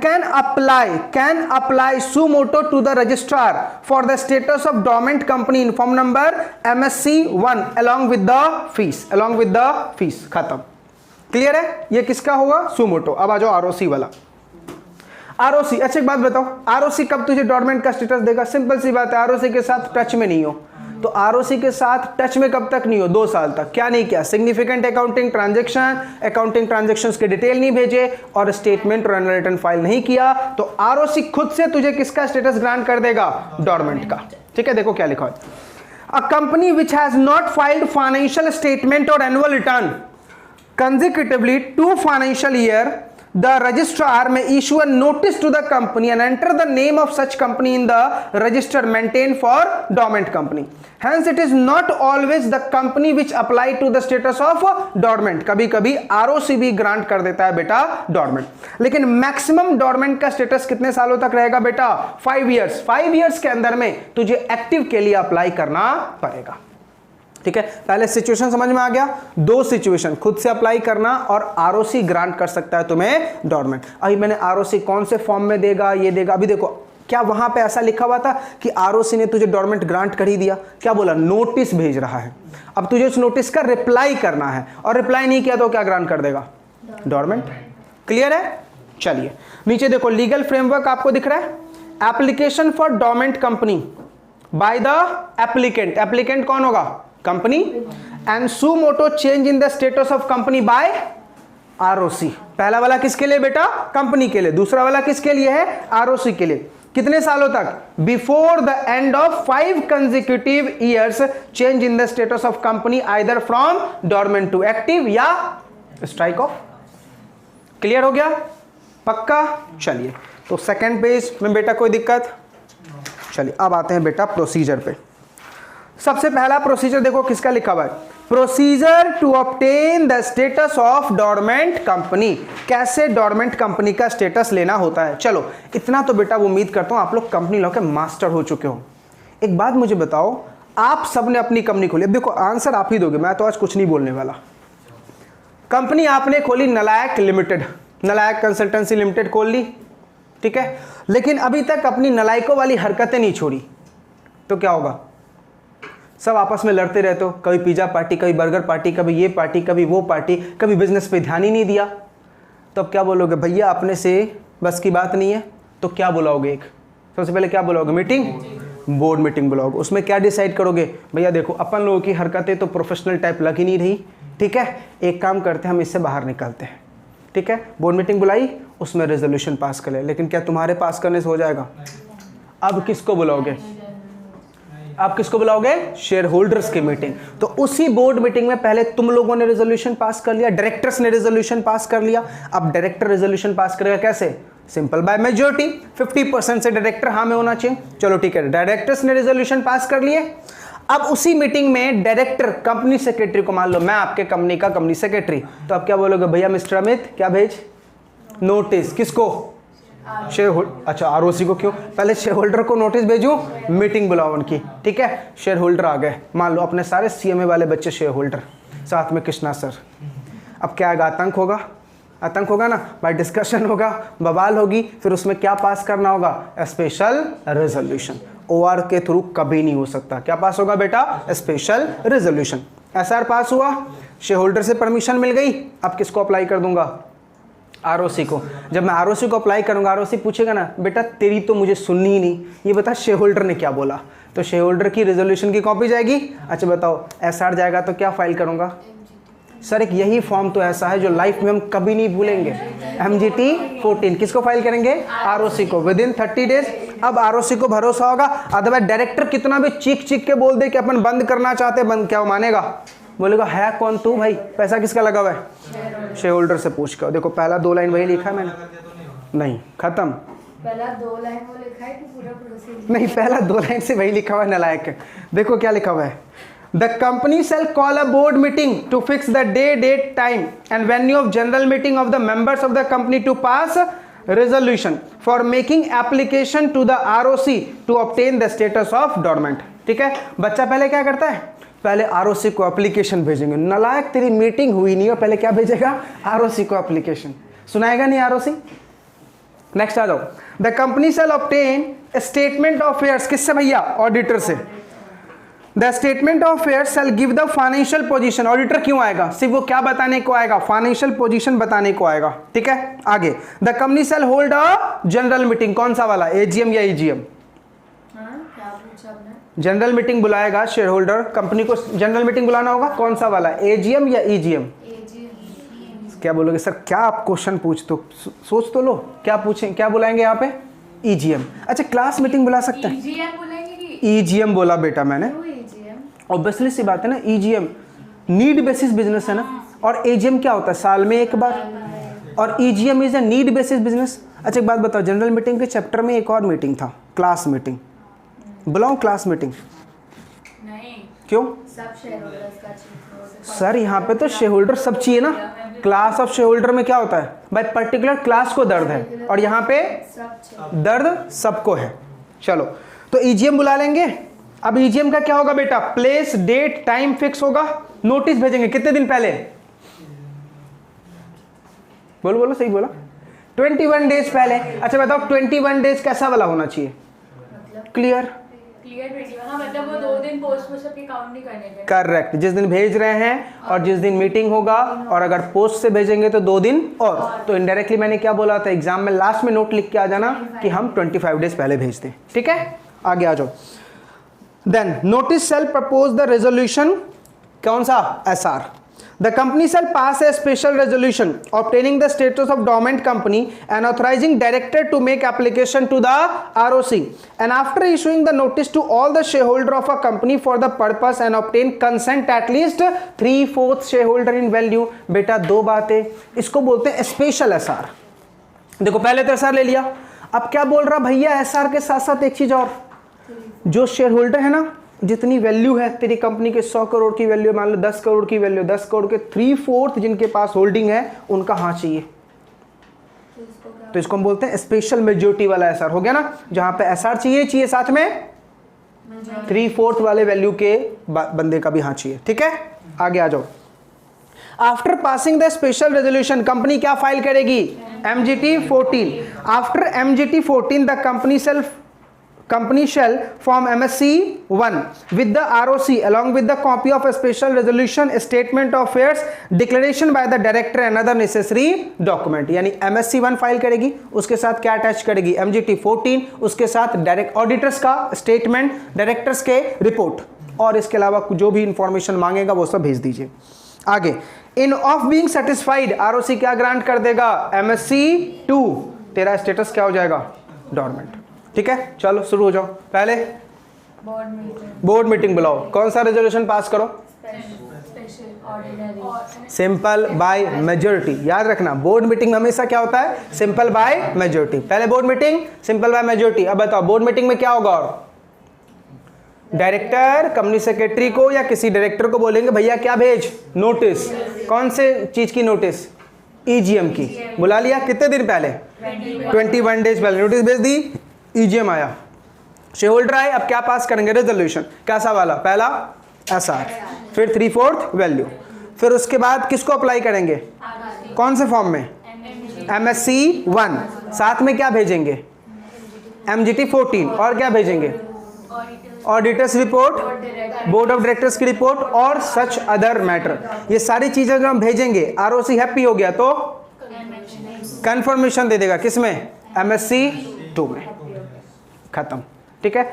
Can apply suo motu to the registrar for the status of dormant company in form number MSc 1 along with the fees। खत्म। क्लियर है? ये किसका होगा? सुमोटो। अब आ जाओ आरओसी वाला। आरओसी, अच्छा एक बात बताओ, आरओसी कब तुझे डॉर्मेंट का स्टेटस देगा? सिंपल सी बात है, आरओसी के साथ टच में नहीं हो तो आरओसी के साथ टच में कब तक नहीं हो? 2 साल तक। क्या नहीं किया? सिग्निफिकेंट अकाउंटिंग ट्रांजैक्शंस के डिटेल नहीं भेजे और स्टेटमेंट और एनुअल रिटर्न फाइल नहीं किया, तो आरओसी खुद से तुझे किसका स्टेटस ग्रांट कर देगा? डॉर्मेंट का। ठीक है, देखो क्या लिखा है, a company which has not filed financial statement और annual return consecutively 2 financial year, the registrar may issue a notice to the company and enter the name of such company in the register maintained for dormant company. Hence it is not always the company which apply to the status of dormant. कभी कभी ROC भी ग्रांट कर देता है बेटा डॉर्मेंट, लेकिन मैक्सिमम डॉर्मेंट का स्टेटस कितने सालों तक रहेगा बेटा? 5 इयर्स। 5 इयर्स के अंदर में तुझे एक्टिव के लिए अप्लाई करना पड़ेगा। ठीक है, पहले सिचुएशन समझ में आ गया? 2 सिचुएशन, खुद से अप्लाई करना और आरओसी ग्रांट कर सकता है तुम्हें डॉर्मेंट। अभी मैंने आरओसी कौन से फॉर्म में देगा, ये देगा। अभी देखो क्या वहां पे ऐसा लिखा हुआ था कि आरओसी ने तुझे डॉर्मेंट ग्रांट कर ही दिया? क्या बोला? नोटिस भेज रहा है। अब तुझे उस नोटिस का रिप्लाई करना है और रिप्लाई नहीं किया तो क्या ग्रांट कर देगा? डॉर्मेंट। क्लियर है? चलिए नीचे देखो, लीगल फ्रेमवर्क आपको दिख रहा है। Application for dormant company by the applicant. Applicant कौन होगा? Company. And suo motu change in the status of company by ROC. पहला वाला किसके लिए बेटा? कंपनी के लिए। दूसरा वाला किसके लिए है? आरओसी के लिए। कितने सालों तक? Before the end of 5 consecutive years change in the status of company either from dormant to active या स्ट्राइक ऑफ। क्लियर हो गया? पक्का? चलिए तो सेकंड पेज में बेटा कोई दिक्कत? चलिए अब आते हैं बेटा प्रोसीजर पे। सबसे पहला प्रोसीजर देखो किसका लिखा हुआ है, procedure to obtain the status of dormant company. कैसे डॉर्मेंट कंपनी का स्टेटस लेना होता है। चलो इतना तो बेटा उम्मीद करता हूं आप लोग कंपनी लॉ के मास्टर हो चुके हो। एक बात मुझे बताओ, आप सबने अपनी कंपनी खोली, अब देखो आंसर आप ही दोगे, मैं तो आज कुछ नहीं बोलने वाला। कंपनी आपने खोली नलायक लिमिटेड, नलायक कंसल्टेंसी लिमिटेड खोल ली, ठीक है, लेकिन अभी तक अपनी नलायकों वाली हरकतें नहीं छोड़ी, तो क्या होगा? सब आपस में लड़ते रहते हो, कभी पिज़्ज़ा पार्टी, कभी बर्गर पार्टी, कभी ये पार्टी, कभी वो पार्टी, कभी बिजनेस पे ध्यान ही नहीं दिया, तो अब क्या बोलोगे? भैया अपने से बस की बात नहीं है, तो क्या बुलाओगे? एक सबसे पहले क्या बुलाओगे? मीटिंग, बोर्ड मीटिंग बुलाओगे। उसमें क्या डिसाइड करोगे? भैया देखो अपन लोगों की हरकतें तो प्रोफेशनल टाइप लग ही नहीं रही, ठीक है, एक काम करते हैं हम इससे बाहर निकलते हैं, ठीक है। बोर्ड मीटिंग बुलाई, उसमें रेजोल्यूशन पास कर ले, लेकिन क्या तुम्हारे पास करने से हो जाएगा? अब किसको बुलाओगे? आप किसको बुलाओगे? शेयर होल्डर्स की मीटिंग। तो उसी बोर्ड मीटिंग में पहले तुम लोगों ने रेजोल्यूशन पास कर लिया, डायरेक्टर्स ने रेजोल्यूशन पास कर लिया। अब डायरेक्टर रेजोल्यूशन पास करेगा कैसे? सिंपल बाय मेजॉरिटी, 50% से डायरेक्टर हाँ में होना चाहिए। चलो ठीक है, डायरेक्टर्स ने रेजोल्यूशन पास कर लिए। अब उसी मीटिंग में डायरेक्टर कंपनी सेक्रेटरी को, मान लो मैं आपके कंपनी का कंपनी सेक्रेटरी, तो आप क्या बोलोगे? भैया मिस्टर अमित क्या भेज? नोटिस। किसको? Share holder. अच्छा आरओसी को क्यों? पहले शेयर होल्डर को नोटिस भेजूं, मीटिंग बुलाओ उनकी, ठीक है। शेयर होल्डर आ गए, मान लो अपने सारे सीएमए वाले बच्चे शेयर होल्डर, साथ में कृष्णा सर। अब क्या आएगा? आतंक होगा ना भाई, डिस्कशन होगा, बवाल होगी, फिर उसमें क्या पास करना होगा? Special resolution. ओआर के थ्रू कभी नहीं हो सकता। क्या पास होगा बेटा? Special resolution. एसआर पास हुआ, शेयर होल्डर से परमिशन मिल गई, अब किसको अप्लाई कर दूंगा? आरओसी को। जब मैं आरओसी को अप्लाई करूंगा, आरओसी पूछेगा ना बेटा तेरी तो मुझे सुननी ही नहीं, ये बता शेयर होल्डर ने क्या बोला, तो शेयर होल्डर की रेजोल्यूशन की कॉपी जाएगी। अच्छा बताओ एसआर जाएगा तो क्या फाइल करूंगा? सर एक यही फॉर्म तो ऐसा है जो लाइफ में हम कभी नहीं भूलेंगे, MGT 14। किसको फाइल करेंगे? आरओसी को, विदिन 30 डेज। अब आरओसी को भरोसा होगा, अदरवाइज डायरेक्टर कितना भी चीख के बोल दे कि अपन बंद करना चाहते, बंद क्या मानेगा? बोलेगा है कौन तू भाई, पैसा किसका लगा हुआ है? शेयर होल्डर से पूछ कर। देखो पहला 2 लाइन वही लिखा है मैंने, नहीं खत्म। पहला 2 लाइन वो लिखा है कि पूरा प्रोसीजर? नहीं, पहला 2 लाइन से वही लिखा हुआ है, नालायक है। देखो क्या लिखा हुआ है, the company shall call a board meeting to fix the day, date, time and venue of general meeting of the members of the company to pass resolution for making application to the ROC to obtain the status of dormant। ठीक है, बच्चा पहले क्या करता है? पहले आरओसी को एप्लीकेशन भेजेंगे। नलायक तेरी मीटिंग हुई नहीं और पहले क्या भेजेगा? आरओसी को एप्लीकेशन। सुनाएगा नहीं आरओसी? नेक्स्ट आ जाओ, the company shell obtain statement of affairs. किससे भैया? ऑडिटर से। The statement of affairs shell give the financial position. Auditor क्यों आएगा? सिर्फ वो क्या बताने को आएगा? फाइनेंशियल पोजीशन बताने को आएगा। ठीक है, आगे the company shall hold a general meeting. कौन सा वाला, एजीएम या ईजीएम? क्या पूछा आपने? जनरल मीटिंग बुलाएगा शेयर होल्डर, कंपनी को जनरल मीटिंग बुलाना होगा। कौन सा वाला, एजीएम या ईजीएम? क्या बोलोगे सर, क्या आप क्वेश्चन पूछ तो सोच तो लो, क्या पूछें, क्या बुलाएंगे यहाँ पे? ईजीएम। अच्छा, क्लास मीटिंग बुला सकते हैं? ईजीएम बोलेंगे कि ईजीएम बोला बेटा मैंने, ऑब्वियसली सी बात है ना। ईजीएम नीड बेसिस बिजनेस है ना, और एजीएम क्या होता है, साल में एक बार, और EGM is a need basis business. अच्छा एक बात बताओ, जनरल मीटिंग के चैप्टर में एक और मीटिंग था, क्लास मीटिंग। बुलाऊं क्लास मीटिंग? नहीं, क्यों सब शेयर होल्डर्स का चाहिए सर? यहाँ पे तो शेयर होल्डर सब चाहिए ना। क्लास ऑफ शेयर होल्डर में क्या होता है भाई, पर्टिकुलर क्लास को दर्द है, और यहाँ पे सब दर्द सबको है। चलो तो ईजीएम बुला लेंगे। अब ईजीएम का क्या होगा बेटा, प्लेस डेट टाइम फिक्स होगा, नोटिस भेजेंगे कितने दिन पहले? बोलो बोलो, सही बोला, 21 डेज पहले। अच्छा बताओ 21 डेज कैसा वाला होना चाहिए? क्लियर? क्लियर 21, हाँ मतलब वो 2 दिन पोस्ट में सबके काउंट नहीं करने के। करेक्ट, जिस दिन भेज रहे हैं और जिस दिन मीटिंग होगा, और अगर पोस्ट से भेजेंगे तो 2 दिन और। तो इनडायरेक्टली मैंने क्या बोला था, एग्जाम में लास्ट में नोट लिख के आ जाना कि हम 25 डेज पहले भेजते हैं। ठीक है, आगे आ जाओ। Then notice shall propose the resolution, कौन सा, SR. The company shall pass a special resolution obtaining the status of dormant company and authorizing director to make application to the ROC, and after issuing the notice to all the shareholder of a company for the purpose and obtain consent at least 3/4 shareholder in value। बेटा दो बातें, इसको बोलते हैं स्पेशल एसआर। देखो पहले तो एसआर ले लिया, अब क्या बोल रहा भैया, एसआर के साथ साथ एक चीज और, जो शेयर होल्डर है ना, जितनी वैल्यू है तेरी कंपनी के, 100 करोड़ की वैल्यू, मान लो 10 करोड़ की वैल्यू, 10 करोड़ के 3/4 जिनके पास होल्डिंग है उनका हाँ चाहिए। तो इसको हम बोलते हैं स्पेशल मेजोरिटी वाला एसआर। हो गया ना, जहां पे एसआर चाहिए साथ में 3/4 वाले वैल्यू के बंदे का भी हाँ चाहिए। ठीक है, आगे आ जाओ। After passing the special resolution, company क्या फाइल करेगी, MGT 14। After MGT 14 the company shall form MSC 1 with the ROC along with the copy of a special resolution, statement of affairs, declaration by the director and other necessary document। यानी MSC 1 फाइल करेगी, उसके साथ क्या अटैच करेगी, MGT 14, उसके साथ डायरेक्ट ऑडिटर्स का स्टेटमेंट, डायरेक्टर्स के रिपोर्ट, और इसके अलावा जो भी इंफॉर्मेशन मांगेगा वो सब भेज दीजिए। आगे, इन ऑफ बीइंग सेटिस्फाइड ROC क्या ग्रांट कर देगा, MSC 2, तेरा स्टेटस क्या हो जाएगा, डॉर्मेंट। ठीक है, चलो शुरू हो जाओ। पहले बोर्ड मीटिंग बुलाओ, कौन सा रेजोल्यूशन पास करो, सिंपल बाय मेजोरिटी। याद रखना बोर्ड मीटिंग हमेशा क्या होता है, सिंपल बाय मेजोरिटी। पहले board meeting simple by majority. अब बताओ बोर्ड मीटिंग में क्या होगा, और डायरेक्टर कंपनी सेक्रेटरी को या किसी डायरेक्टर को बोलेंगे भैया क्या भेज, नोटिस। कौन से चीज की नोटिस, ईजीएम की। बुला लिया कितने दिन पहले, 21 डेज पहले नोटिस भेज दी, ईजीएम आया, शेयर होल्डर आए, अब क्या पास करेंगे, रेजोल्यूशन। कैसा वाला, पहला एसआर, फिर 3/4 वैल्यू, फिर उसके बाद किसको अप्लाई करेंगे, कौन से फॉर्म में, MSC 1, साथ में क्या भेजेंगे, MGT 14, और क्या भेजेंगे, auditors report, board of directors की रिपोर्ट, और सच अदर मैटर। ये सारी चीजें जो हम भेजेंगे, ROC हैप्पी हो गया तो कंफर्मेशन दे देगा, किसमें, MSC 2 में, खत्म। ठीक है,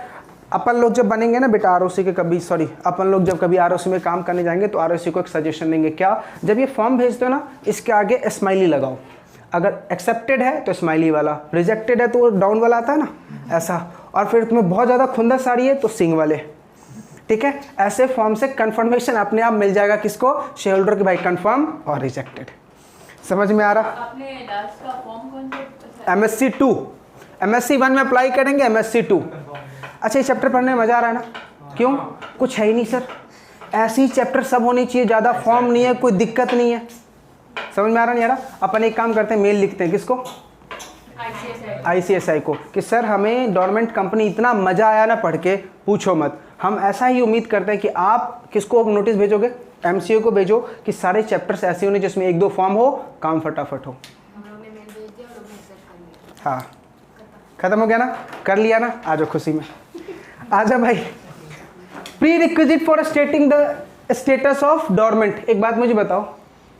अपन लोग जब बनेंगे ना बेटा ROC के, कभी सॉरी अपन लोग जब कभी ROC में काम करने जाएंगे तो ROC को एक सजेशन देंगे, क्या, जब ये फॉर्म भेजते हो ना, इसके आगे स्माइली लगाओ। अगर एक्सेप्टेड है तो स्माइली वाला, रिजेक्टेड है तो डाउन वाला आता है ना, ऐसा। और फिर तुम्हें बहुत ज़्यादा खुंदस आ रही है तो सिंग वाले। ठीक है, ऐसे फॉर्म से कंफर्मेशन अपने आप मिल जाएगा किसको, शेयर होल्डर की, भाई कंफर्म और रिजेक्टेड। समझ में आ रहा, आपने लास्ट का फॉर्म कौन सा, MSC 2, MSC 1 में अप्लाई करेंगे, MSC 2। अच्छा, ये चैप्टर पढ़ने में मज़ा आ रहा है ना, क्यों, कुछ है ही नहीं सर, ऐसे ही चैप्टर सब होने चाहिए, ज़्यादा फॉर्म नहीं है, कोई दिक्कत नहीं है। समझ में आ रहा नहीं आ रहा, अपन एक काम करते हैं, मेल लिखते हैं किसको, ICSI को, कि सर हमें डॉर्मेंट कंपनी इतना मज़ा आया ना पढ़ के, पूछो मत। हम ऐसा ही उम्मीद करते हैं कि आप किसको नोटिस भेजोगे, MCA को भेजो, कि सारे चैप्टर्स ऐसे होने जिसमें 1-2 फॉर्म हो, काम फटाफट हो। हाँ, खत्म हो गया ना, कर लिया ना, आ जाओ खुशी में, आ जाओ भाई। Pre requisite for stating the status of dormant. एक बात मुझे बताओ,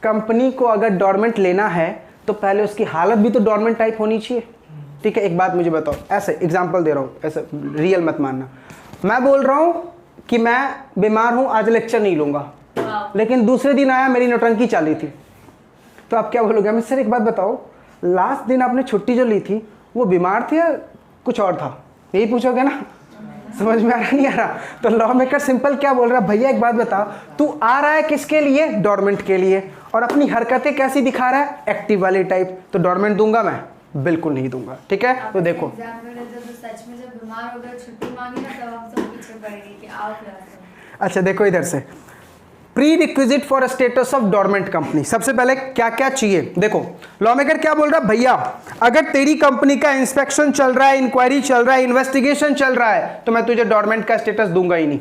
कंपनी को अगर डॉर्मेंट लेना है तो पहले उसकी हालत भी तो डॉर्मेंट टाइप होनी चाहिए, ठीक है। एक बात मुझे बताओ, ऐसे एग्जांपल दे रहा हूँ, ऐसे रियल मत मानना, मैं बोल रहा हूँ कि मैं बीमार हूँ, आज लेक्चर नहीं लूंगा, लेकिन दूसरे दिन आया मेरी नौटंकी चाली थी, तो आप क्या बोलोगे? मैं सर एक बात बताओ, लास्ट दिन आपने छुट्टी जो ली थी वो बीमार थे या कुछ और था, यही पूछोगे ना? समझ में आ रहा नहीं आ रहा? तो लॉ मेकर सिंपल क्या बोल रहा है, भैया एक बात बता, तू आ रहा है किसके लिए? डॉर्मेंट के लिए, और अपनी हरकतें कैसी दिखा रहा है? एक्टिव वाली टाइप। तो डॉर्मेंट दूंगा मैं? बिल्कुल नहीं दूंगा, ठीक है। तो देखो सच में जब बीमार हो गए छुट्टी मांगी ना तब हम सब पीछे पड़ गए कि आओ क्लास में। अच्छा देखो इधर से, pre requisite for status of dormant company, सबसे पहले क्या क्या चाहिए? देखो लॉ मेकर क्या बोल रहा है, भैया अगर तेरी कंपनी का इंस्पेक्शन चल रहा है, इंक्वायरी चल रहा है, इन्वेस्टिगेशन चल रहा है, तो मैं तुझे डॉर्मेंट का स्टेटस दूंगा ही नहीं।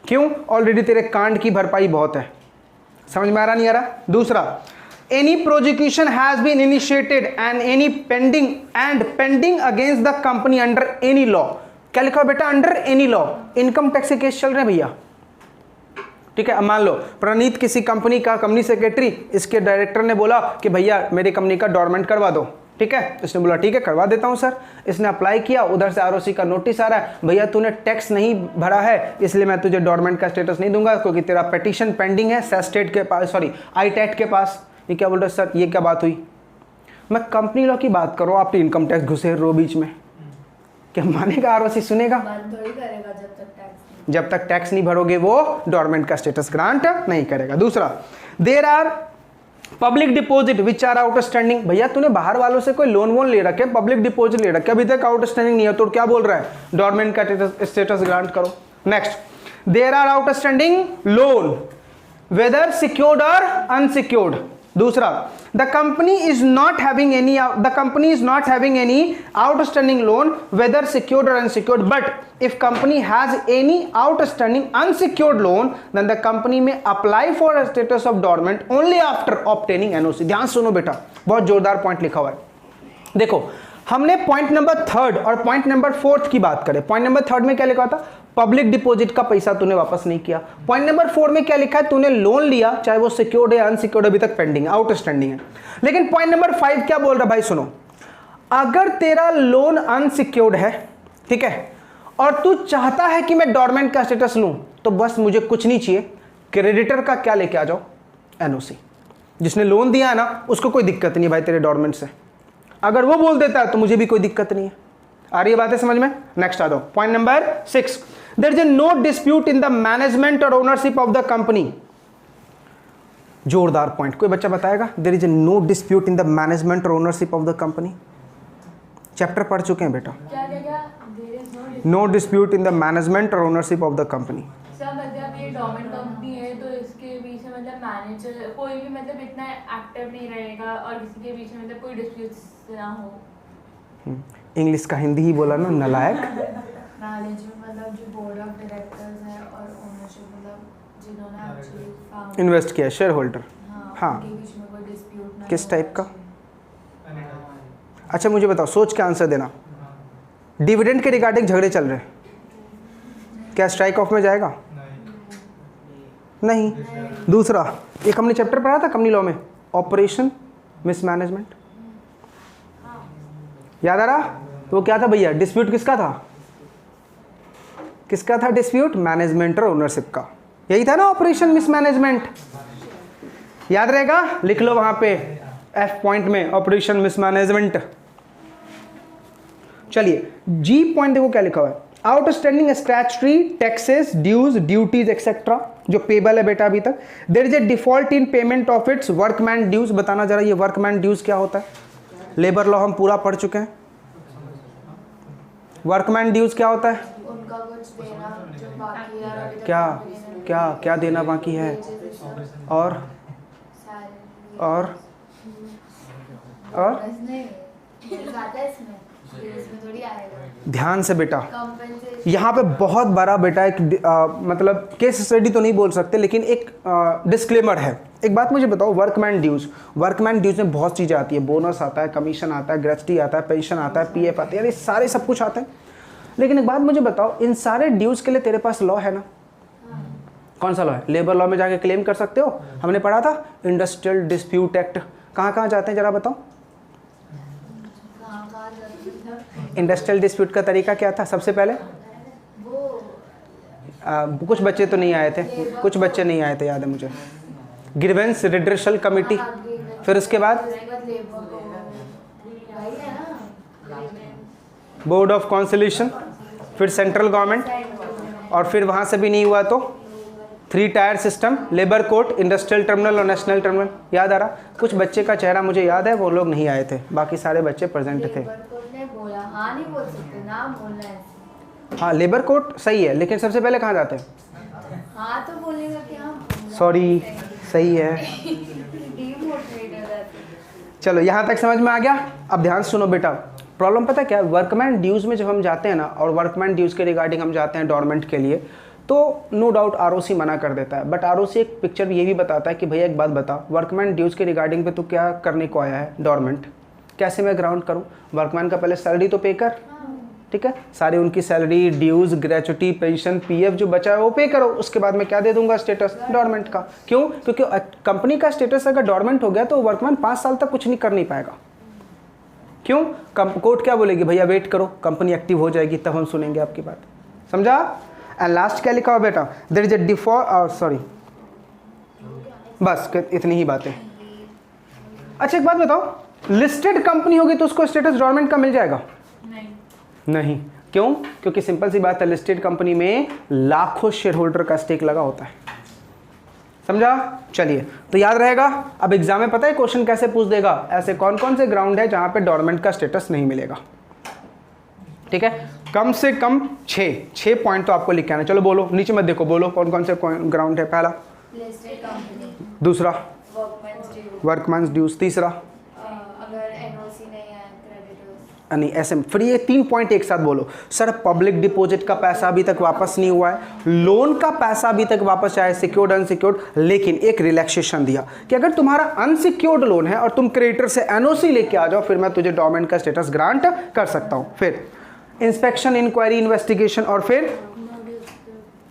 क्यों? ऑलरेडी तेरे कांड की भरपाई बहुत है। समझ में आ रहा नहीं आ रहा? दूसरा, any prosecution has been initiated and any pending against the company under any law. क्या लिखा है बेटा? Under any law. Income tax के केस चल रहे हैं भैया, ठीक है। अब मान लो प्रणीत किसी कंपनी का कंपनी सेक्रेटरी, इसके डायरेक्टर ने बोला कि भैया मेरी कंपनी का डॉर्मेंट करवा दो, ठीक है। इसने बोला ठीक है करवा देता हूं सर। इसने अप्लाई किया, उधर से आरओसी का नोटिस आ रहा है, भैया तूने टैक्स नहीं भरा है इसलिए मैं तुझे डॉर्मेंट का स्टेटस नहीं दूंगा क्योंकि तेरा पिटीशन पेंडिंग है सेस्टेट के पास, सॉरी आईटेट के पास। ये क्या बोल रहे सर, ये क्या बात हुई? मैं कंपनी लॉ की बात करो, आप इनकम टैक्स घुसे रो बीच में, क्या मानेगा? आरओसी सुनेगा? थोड़ी करेगा जब तक टैक्स नहीं भरोगे वो डॉर्मेंट का स्टेटस ग्रांट नहीं करेगा। दूसरा, there are public deposit which are outstanding. भैया तूने बाहर वालों से कोई लोन वोन ले रखे, पब्लिक डिपॉजिट ले रखे, अभी तक आउटस्टैंडिंग नहीं है, तो क्या बोल रहा है? डॉर्मेंट का स्टेटस ग्रांट करो। Next, there are outstanding loan whether secured or unsecured. दूसरा, the company is not having any outstanding loan whether secured or unsecured, but if company has any outstanding unsecured loan then the company may apply for a status of dormant only after obtaining NOC. ध्यान सुनो बेटा, बहुत जोरदार पॉइंट लिखा हुआ है। देखो हमने पॉइंट नंबर 3 और पॉइंट नंबर 4 की बात करें। पॉइंट नंबर 3 में क्या लिखा था? पब्लिक डिपॉजिट का पैसा तूने वापस नहीं किया। पॉइंट नंबर 4 में क्या लिखा है? तूने लोन लिया, चाहे वो सिक्योर्ड है अनसिक्योर्ड, अभी तक पेंडिंग आउटस्टैंडिंग है। लेकिन पॉइंट नंबर 5 क्या बोल रहा है भाई? सुनो, अगर तेरा लोन अनसिक्योर्ड है, ठीक है, और तू चाहता है कि मैं डॉर्मेंट का स्टेटस लूं, तो बस मुझे कुछ नहीं चाहिए, क्रेडिटर का क्या लेके आ जाओ? एनओसी। जिसने लोन दिया है ना उसको कोई दिक्कत नहीं भाई तेरे डॉर्मेंट से, अगर वो बोल देता है तो मुझे भी कोई दिक्कत नहीं है। आ रही है बातें समझ में? नेक्स्ट आ जाओ, point number 6, there is no dispute in the management or ownership of the company. जोरदार पॉइंट, कोई बच्चा बताएगा? There is no dispute in the management or ownership of the company. Chapter पढ़ चुके हैं बेटा? No dispute in the management or ownership of the company. Sir मतलब ये डॉर्मेंट कंपनी है तो इसके बीच में मतलब मैनेजर कोई भी मतलब इतना एक्टिव नहीं रहेगा और किसी के बीच में मतलब कोई डिस्प्यूट ना हो। इंग्लिश का हिंदी ही बोला ना, नलायक। मैनेजमेंट मतलब जो बोर्ड ऑफ डायरेक्टर्स है और ओनरशिप मतलब जिन्होंने एक्चुअली इन्वेस्ट किया, शेयर होल्डर। हाँ, उनके बीच में कोई डिस्प्यूट ना। किस टाइप का? अच्छा मुझे बताओ, सोच के आंसर देना। डिविडेंड के रिगार्डिंग झगड़े चल रहे हैं, क्या स्ट्राइक ऑफ में जाएगा? नहीं। दूसरा, एक हमने चैप्टर पढ़ा था कंपनी लॉ में, ऑपरेशन मिसमैनेजमेंट, याद आ रहा? तो वो क्या था भैया? डिस्प्यूट किसका था? किसका था डिस्प्यूट? मैनेजमेंट और ओनरशिप का। यही था ना ऑपरेशन मिसमैनेजमेंट, याद रहेगा? लिख लो वहां पे एफ पॉइंट में ऑपरेशन मिसमैनेजमेंट। चलिए जी पॉइंट देखो क्या लिखा हुआ है, outstanding statutory taxes dues duties etcetera जो पेबल है बेटा अभी तक। There is a default in payment of its workman dues. बताना जरा ये वर्कमैन ड्यूज क्या होता है? लेबर लॉ हम पूरा पढ़ चुके हैं। वर्कमैन ड्यूज क्या होता है? उनका कुछ देना जो बाकी है अभी तक क्या क्या क्या देना बाकी है? और और और थोड़ी आएगा। ध्यान से बेटा, यहाँ पे बहुत बड़ा बेटा एक मतलब केस स्टडी तो नहीं बोल सकते, लेकिन एक डिस्क्लेमर है। एक बात मुझे बताओ, वर्कमैन ड्यूज में बहुत चीज़ें आती है, बोनस आता है, कमीशन आता है, ग्रेच्युटी आता है, पेंशन आता है, पीएफ आता है, यार ये सारे सब कुछ आते हैं। लेकिन एक बात मुझे बताओ, इन सारे ड्यूज के लिए तेरे पास लॉ है ना? कौन सा लॉ है? लेबर लॉ में जाके क्लेम कर सकते हो, हमने पढ़ा था इंडस्ट्रियल डिस्प्यूट एक्ट। कहाँ कहाँ जाते हैं जरा बताओ? इंडस्ट्रियल डिस्प्यूट का तरीका क्या था सबसे पहले? कुछ बच्चे तो नहीं आए थे, कुछ बच्चे नहीं आए थे, याद है मुझे। ग्रीवेंस रिड्रेसल कमिटी, फिर उसके बाद बोर्ड ऑफ कॉन्सुलेशन, फिर सेंट्रल गवर्नमेंट, और फिर वहाँ से भी नहीं हुआ तो 3 tier system, labour court, industrial terminal और नेशनल टर्मिनल। याद आ रहा? कुछ बच्चे का चेहरा मुझे याद है, वो लोग नहीं आए थे, बाकी सारे बच्चे प्रेजेंट थे। हाँ लेबर कोर्ट सही है, लेकिन सबसे पहले कहाँ जाते हैं? हाँ तो बोलेगा कि हम सॉरी, सही है। चलो यहाँ तक समझ में आ गया। अब ध्यान से सुनो बेटा, प्रॉब्लम पता है क्या? वर्कमैन ड्यूज में जब हम जाते हैं ना, और वर्कमैन ड्यूज के रिगार्डिंग हम जाते हैं डॉर्मेंट के लिए, तो नो डाउट आरओसी मना कर देता है, बट आरओसी एक पिक्चर ये भी बताता है कि भैया एक बात बता, वर्कमैन ड्यूज के रिगार्डिंग पे तू क्या करने को आया है डॉर्मेंट, कैसे मैं ग्राउंड करूँ? वर्कमैन का पहले सैलरी तो पे कर, ठीक है, सारी उनकी salary, dues, gratuity, pension, PF जो बचा है वो पे करो, उसके बाद मैं क्या दे दूंगा? स्टेटस डॉर्मेंट का। क्यों? क्योंकि कंपनी का स्टेटस अगर डॉर्मेंट हो गया तो वर्कमैन 5 साल तक कुछ नहीं कर नहीं पाएगा। क्यों? कोर्ट क्या बोलेगी? भैया वेट करो, कंपनी एक्टिव हो जाएगी तब हम सुनेंगे आपकी बात। समझा? एंड लास्ट क्या लिखा हुआ बेटा? There is a default, sorry बस इतनी ही बातें। अच्छा एक बात बताओ, लिस्टेड कंपनी होगी तो उसको स्टेटस डॉर्मेंट का मिल जाएगा? नहीं। क्यों? क्योंकि सिंपल सी बात है, लिस्टेड कंपनी में लाखों शेयर होल्डर का स्टेक लगा होता है। समझा? चलिए तो याद रहेगा। अब एग्जाम में पता है क्वेश्चन कैसे पूछ देगा, ऐसे कौन कौन से ग्राउंड है जहां पे डॉर्मेंट का स्टेटस नहीं मिलेगा। ठीक है, कम से कम 6 पॉइंट तो आपको लिख के आना। चलो बोलो, नीचे मत देखो, बोलो कौन कौन से ग्राउंड है। पहला लिस्टेड कंपनी, दूसरा वर्कमैन्स ड्यूज, तीसरा अगर एनओसी नहीं है क्रेडिटर्स, नहीं ऐसे। फिर ये 3 पॉइंट एक साथ बोलो। सर पब्लिक डिपॉजिट का पैसा अभी तक वापस नहीं हुआ है, लोन का पैसा अभी तक वापस आया, सिक्योर्ड अनसिक्योर्ड, लेकिन एक रिलैक्सेशन दिया कि अगर तुम्हारा अनसिक्योर्ड लोन है और तुम क्रेडिटर से एनओसी लेके आ जाओ, फिर मैं तुझे डॉर्मेंट का स्टेटस ग्रांट कर सकता हूं। फिर इंस्पेक्शन, इंक्वायरी, इन्वेस्टिगेशन, और फिर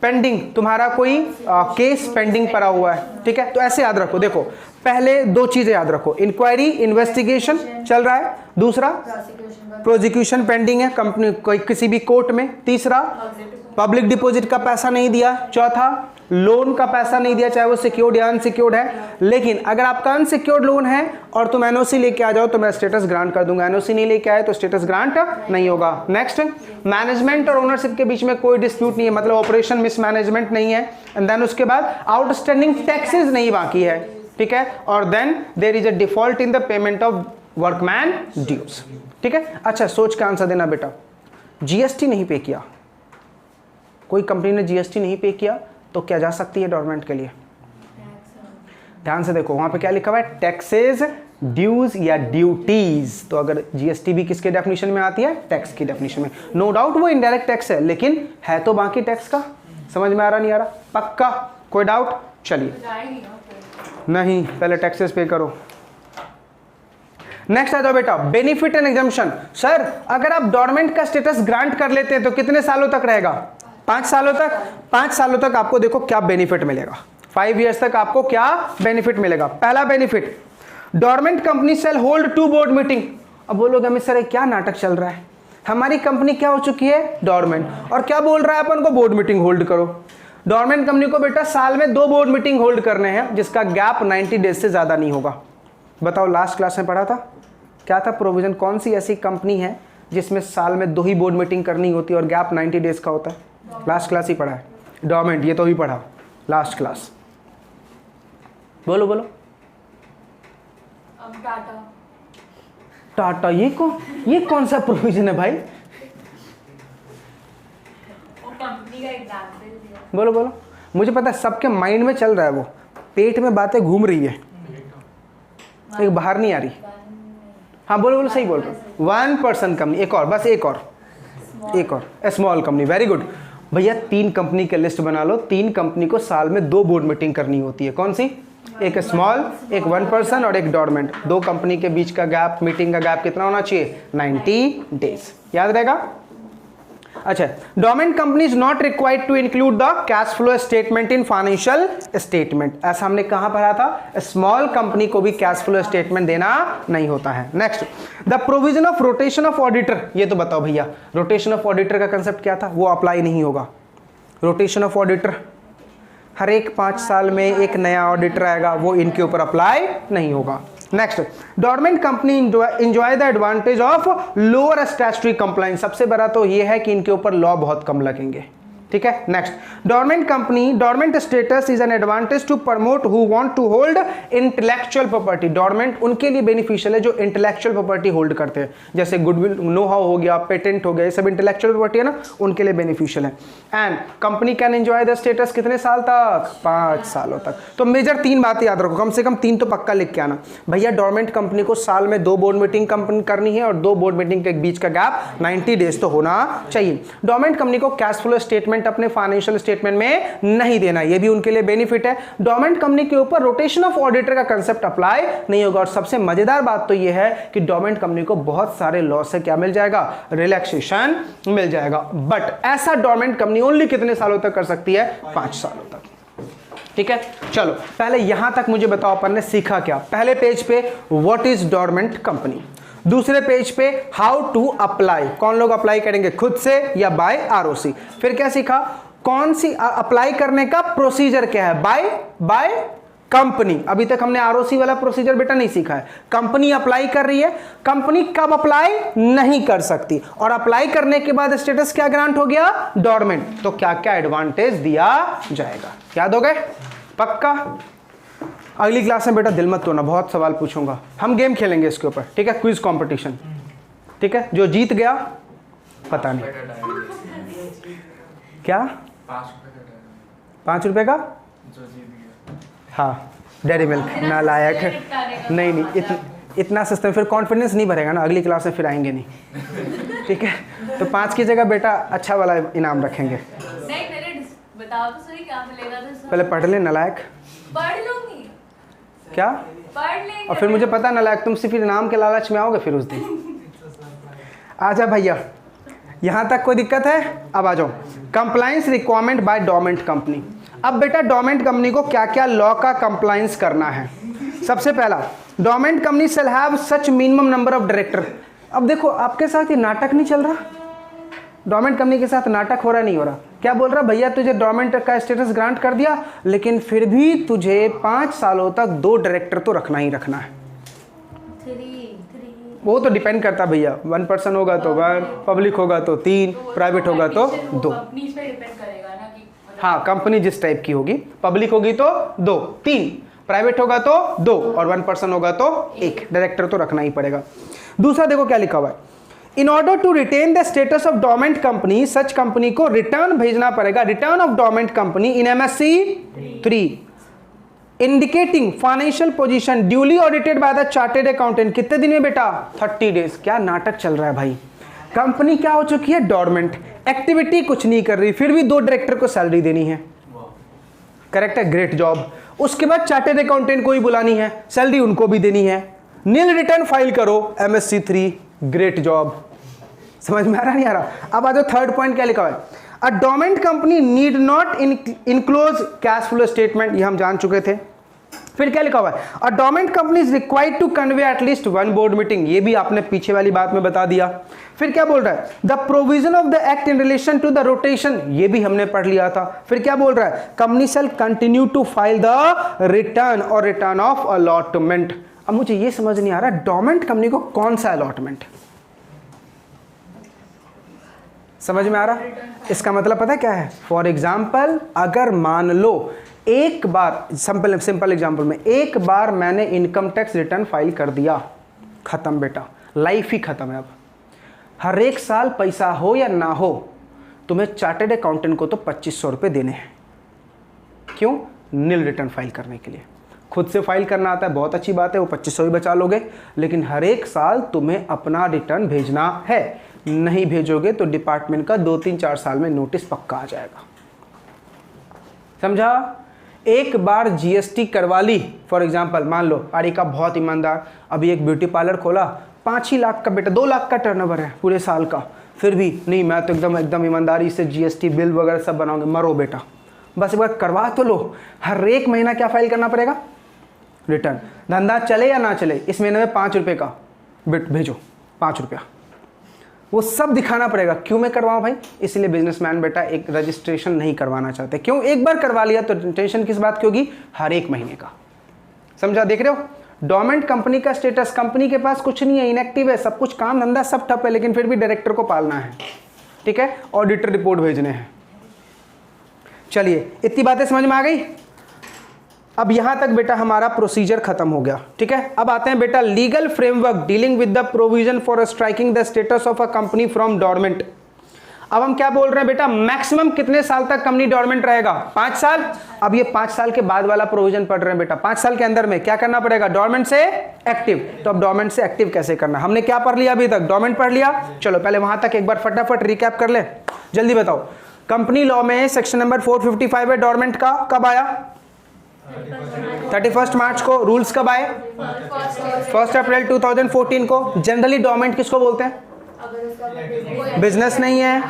पेंडिंग, तुम्हारा कोई केस पेंडिंग पड़ा हुआ है। ठीक है, तो ऐसे याद रखो। देखो पहले 2 चीजें याद रखो, इंक्वायरी इन्वेस्टिगेशन चल रहा है, दूसरा प्रोसिक्यूशन पेंडिंग है कंपनी कोई किसी भी कोर्ट में, तीसरा पब्लिक डिपॉजिट का पैसा नहीं दिया, चौथा लोन का पैसा नहीं दिया, चाहे वो सिक्योर्ड या अनसिक्योर्ड है। लेकिन अगर आपका अनसिक्योर्ड लोन है और तुम एनओसी लेके आ जाओ तो मैं स्टेटस ग्रांट कर दूंगा, एनओसी नहीं लेके आए तो स्टेटस ग्रांट नहीं होगा। नेक्स्ट, मैनेजमेंट और ओनरशिप के बीच में कोई डिस्प्यूट नहीं है, मतलब ऑपरेशन मिसमैनेजमेंट नहीं है। एंड देन उसके बाद आउटस्टैंडिंग टैक्सेस नहीं बाकी है। ठीक है, और then there is a default in the payment of workman dues. ठीक है, अच्छा सोच के आंसर देना बेटा। जीएसटी नहीं पे किया, कोई कंपनी ने जीएसटी नहीं पे किया तो क्या जा सकती है डॉर्मेंट के लिए? ध्यान से देखो वहां पे क्या लिखा हुआ है, टैक्सेस, ड्यूज या ड्यूटीज। तो अगर जीएसटी भी किसके डेफिनेशन में आती है? टैक्स की डेफिनेशन में। नो डाउट वो इनडायरेक्ट टैक्स है, लेकिन है तो बाकी टैक्स का। समझ में आ रहा नहीं आ रहा? पक्का? कोई डाउट? चलिए नहीं, पहले टैक्सेस पे करो। नेक्स्ट आ जाओ बेटा, बेनिफिट एंड एग्जम्पशन। सर अगर आप डॉर्मेंट का स्टेटस ग्रांट कर लेते हैं तो कितने सालों तक रहेगा? 5 सालों तक। 5 सालों तक आपको देखो क्या बेनिफिट मिलेगा, 5 इयर्स तक आपको क्या बेनिफिट मिलेगा। पहला benefit, dormant company shell hold 2 board meeting. अब बोलोगे हमें सर क्या नाटक चल रहा है, हमारी कंपनी क्या हो चुकी है? डॉर्मेंट, और क्या बोल रहा है अपन को? बोर्ड मीटिंग होल्ड करो। डॉर्मेंट कंपनी को बेटा साल में 2 बोर्ड मीटिंग होल्ड करने हैं, जिसका गैप 90 डेज से ज्यादा नहीं होगा। बताओ लास्ट क्लास में पढ़ा था क्या था प्रोविजन, कौन सी ऐसी कंपनी है जिसमें साल में 2 ही बोर्ड मीटिंग करनी होती है और गैप 90 डेज का होता है? लास्ट क्लास ही पढ़ा है डॉर्मेंट, ये तो ही पढ़ा लास्ट क्लास। बोलो बोलो। टाटा ये कौन सा प्रोविजन है भाई? कंपनी का एग्जांपल दिया। बोलो बोलो। मुझे पता है सबके माइंड में चल रहा है, वो पेट में बातें घूम रही है, एक बाहर नहीं आ रही। हाँ बोलो बोलो, सही बोल रहे हो। 1% कंपनी, एक और, बस एक और स्मॉल कंपनी। वेरी गुड भैया, 3 कंपनी के लिस्ट बना लो। 3 कंपनी को साल में 2 बोर्ड मीटिंग करनी होती है। कौन सी? एक स्मॉल, एक 1% और एक डॉर्मेंट। 2 कंपनी के बीच का गैप, मीटिंग का गैप कितना होना चाहिए? 90 डेज। याद रहेगा? अच्छा, dormant company is not required to include the cash flow statement in financial statement. ऐसा हमने कहां पढ़ा था, स्मॉल कंपनी को भी कैश फ्लो स्टेटमेंट देना नहीं होता है। Next, the provision of rotation of auditor, ये तो बताओ भैया, रोटेशन ऑफ ऑडिटर का कंसेप्ट क्या था, वो अप्लाई नहीं होगा। रोटेशन ऑफ ऑडिटर, हर एक 5 साल में एक नया ऑडिटर आएगा, वो इनके ऊपर अप्लाई नहीं होगा। Next, dormant company enjoy the advantage of lower statutory compliance. सबसे बड़ा तो ये है कि इनके ऊपर लॉ बहुत कम लगेंगे, ठीक है। Next, dormant status is an advantage to promote who want to hold intellectual property. Dormant उनके लिए बेनिफिशियल है जो इंटेलेक्चुअल प्रॉपर्टी होल्ड करते हैं, जैसे गुडविल, नो हाउ हो गया, पेटेंट हो गया, ये सब इंटेलेक्चुअल प्रॉपर्टी है ना, उनके लिए बेनिफिशियल है। And company can enjoy the status कितने साल तक, 5 सालों तक। तो मेजर 3 बातें याद रखो, कम से कम 3 तो पक्का लिख के आना भैया। डोरमेंट कंपनी को साल में 2 बोर्ड मीटिंग कंपनी करनी है और 2 बोर्ड मीटिंग के बीच का गैप 90 डेज तो होना चाहिए। डोरमेंट कंपनी को कैश फ्लो स्टेटमेंट अपने फाइनेंशियल स्टेटमेंट में नहीं देना, ये भी उनके लिए बेनिफिट है। डोरमेंट कंपनी के ऊपर रोटेशन ऑफ ऑडिटर का कंसेप्ट अप्लाई नहीं होगा। और सबसे मजेदार बात तो ये है कि डोरमेंट कंपनी को बहुत सारे लॉ से क्या मिल जाएगा, रिलैक्सेशन मिल जाएगा। बट ऐसा डोरमेंट कंपनी ओनली कितने सालों तक कर सकती है, 5 सालों तक, ठीक है। चलो पहले यहां तक मुझे बताओ अपन ने सीखा क्या। पहले पेज पे व्हाट इज डोरमेंट कंपनी, दूसरे पेज पे हाउ टू अप्लाई, कौन लोग अप्लाई करेंगे, खुद से या बाय आरओसी। फिर क्या सीखा, कौन सी अप्लाई करने का प्रोसीजर क्या है, बाय कंपनी। अभी तक हमने आरओसी वाला प्रोसीजर बेटा नहीं सीखा है। कंपनी अप्लाई कर रही है, कंपनी कब अप्लाई नहीं कर सकती, और अप्लाई करने के बाद स्टेटस क्या ग्रांट हो गया, डोरमेंट। तो क्या क्या एडवांटेज दिया जाएगा, याद हो गए पक्का। अगली क्लास में बेटा दिल मत तोड़ना, बहुत सवाल पूछूंगा, हम गेम खेलेंगे इसके ऊपर, ठीक है, क्विज कंपटीशन, ठीक है। जो जीत गया पता नहीं क्या, 5 रुपए का जो जीत गया, हाँ डेयरी मिल्क ना लायक नहीं इतना सस्ता, फिर कॉन्फिडेंस नहीं भरेगा ना, अगली क्लास में फिर आएंगे नहीं, ठीक है। तो 5 की जगह बेटा अच्छा वाला इनाम रखेंगे। बताओ तो सही क्या मिलेगा, तो पहले पढ़ ले नलायक, पढ़ लूंगी क्या पढ़ लेंगे, और फिर मुझे पता नलायक तुम सिर्फ इनाम के लालच में आओगे फिर उस दिन। आजा भैया, यहाँ तक कोई दिक्कत है, अब आ जाओ। Compliance requirement by dormant company. अब बेटा डोरमेंट कंपनी को क्या क्या लॉ का कंप्लायंस करना है। सबसे पहला, dormant company shall have such minimum number of director. अब देखो आपके साथ ये नाटक नहीं चल रहा, डोरमेंट कंपनी के साथ नाटक हो रहा नहीं हो रहा। क्या बोल रहा भैया, तुझे डोरमेंट का स्टेटस ग्रांट कर दिया, लेकिन फिर भी तुझे 5 सालों तक 2 डायरेक्टर तो रखना ही रखना है। 3 वो तो डिपेंड करता भैया, 1 पर्सन होगा तो 1, पब्लिक होगा तो 3, प्राइवेट होगा तो 2। कंपनीज पे डिपेंड करेगा ना कि हाँ, कंपनी जिस टाइप की होगी, पब्लिक होगी तो 2, 3, प्राइवेट होगा तो 2 और 1 पर्सन होगा तो 1 डायरेक्टर तो रखना ही पड़ेगा। दूसरा देखो क्या लिखा हुआ है, in order to retain the status of dormant company, such company को रिटर्न भेजना पड़ेगा, return of dormant company in MSC 3 indicating financial position duly audited by the chartered accountant. कितने दिन में बेटा, 30 डेज। क्या नाटक चल रहा है भाई, कंपनी क्या हो चुकी है, डोरमेंट, एक्टिविटी कुछ नहीं कर रही, फिर भी 2 डायरेक्टर को सैलरी देनी है, करेक्ट है, ग्रेट जॉब। उसके बाद चार्टेड अकाउंटेंट को ही बुलानी है, सैलरी उनको भी देनी है, नील रिटर्न फाइल करो, MSC 3, ग्रेट जॉब। समझ में आ रहा नहीं आ रहा। अब आ जाओ थर्ड पॉइंट, क्या लिखा हुआ है, a dormant company need not enclose cash flow statement, ये हम जान चुके थे। फिर क्या लिखा हुआ है, a dormant company is required to convene at least 1 board meeting, ये भी आपने पीछे वाली बात में बता दिया। फिर क्या बोल रहा है, the provision of the act in relation to the rotation, ये भी हमने पढ़ लिया था। फिर क्या बोल रहा है, company shall continue to file the return और रिटर्न ऑफ अलॉटमेंट। अब मुझे ये समझ नहीं आ रहा डोरमेंट कंपनी को कौन सा अलॉटमेंट, समझ में आ रहा। इसका मतलब पता क्या है, फॉर एग्जाम्पल अगर मान लो एक बार, सिंपल एग्जाम्पल में, एक बार मैंने इनकम टैक्स रिटर्न फाइल कर दिया, खत्म बेटा, लाइफ ही खत्म है। अब हर एक साल पैसा हो या ना हो, तुम्हें चार्टेड अकाउंटेंट को तो 2500 रुपये देने हैं। क्यों, नील रिटर्न फाइल करने के लिए। खुद से फाइल करना आता है, बहुत अच्छी बात है, वो 2500 ही बचा लोगे, लेकिन हर एक साल तुम्हें अपना रिटर्न भेजना है। नहीं भेजोगे तो डिपार्टमेंट का 2-3-4 साल में नोटिस पक्का आ जाएगा, समझा। एक बार GST करवा ली, फॉर एग्जांपल मान लो आरिका बहुत ईमानदार, अभी एक ब्यूटी पार्लर खोला, 5 ही लाख का बेटा, 2 लाख का टर्नओवर है पूरे साल का, फिर भी नहीं, मैं तो एकदम ईमानदारी से GST बिल वगैरह सब बनाऊंगे। मरो बेटा, बस एक बार करवा तो लो। हर एक महीना क्या फाइल करना पड़ेगा? रिटर्न। धंधा चले या ना चले, इस महीने में 5 रुपये का बिट भेजो, 5 रुपया, वो सब दिखाना पड़ेगा। क्यों मैं करवाऊँ भाई? इसलिए बिजनेसमैन बेटा एक रजिस्ट्रेशन नहीं करवाना चाहते। क्यों? एक बार करवा लिया तो टेंशन किस बात की होगी? हर एक महीने का। समझा? देख रहे हो, डोरमेंट कंपनी का स्टेटस, कंपनी के पास कुछ नहीं है, इनएक्टिव है, सब कुछ काम धंधा सब ठप है, लेकिन फिर भी डायरेक्टर को पालना है, ठीक है, ऑडिटर रिपोर्ट भेजने हैं। चलिए, इतनी बातें समझ में आ गई। अब यहां तक बेटा हमारा प्रोसीजर खत्म हो गया, ठीक है। अब आते हैं बेटा legal framework dealing with the provision for striking the status of a company from dormant. अब हम क्या बोल रहे हैं बेटा, मैक्सिमम कितने साल तक कंपनी डोरमेंट रहेगा? 5 साल। अब ये 5 साल के बाद वाला प्रोविजन पढ़ रहे हैं बेटा। 5 साल के अंदर में क्या करना पड़ेगा? डोरमेंट से एक्टिव। तो अब डोरमेंट से एक्टिव कैसे करना? हमने क्या पढ़ लिया अभी तक? डोरमेंट पढ़ लिया। चलो पहले वहां तक एक बार फटाफट रिकैप कर ले, जल्दी बताओ। कंपनी लॉ में सेक्शन नंबर 455 है डोरमेंट का, कब आया? 31 मार्च को। रूल्स कब आए? 1 अप्रैल 2014 को। जनरली डोरमेंट किसको बोलते हैं? बिजनेस नहीं है,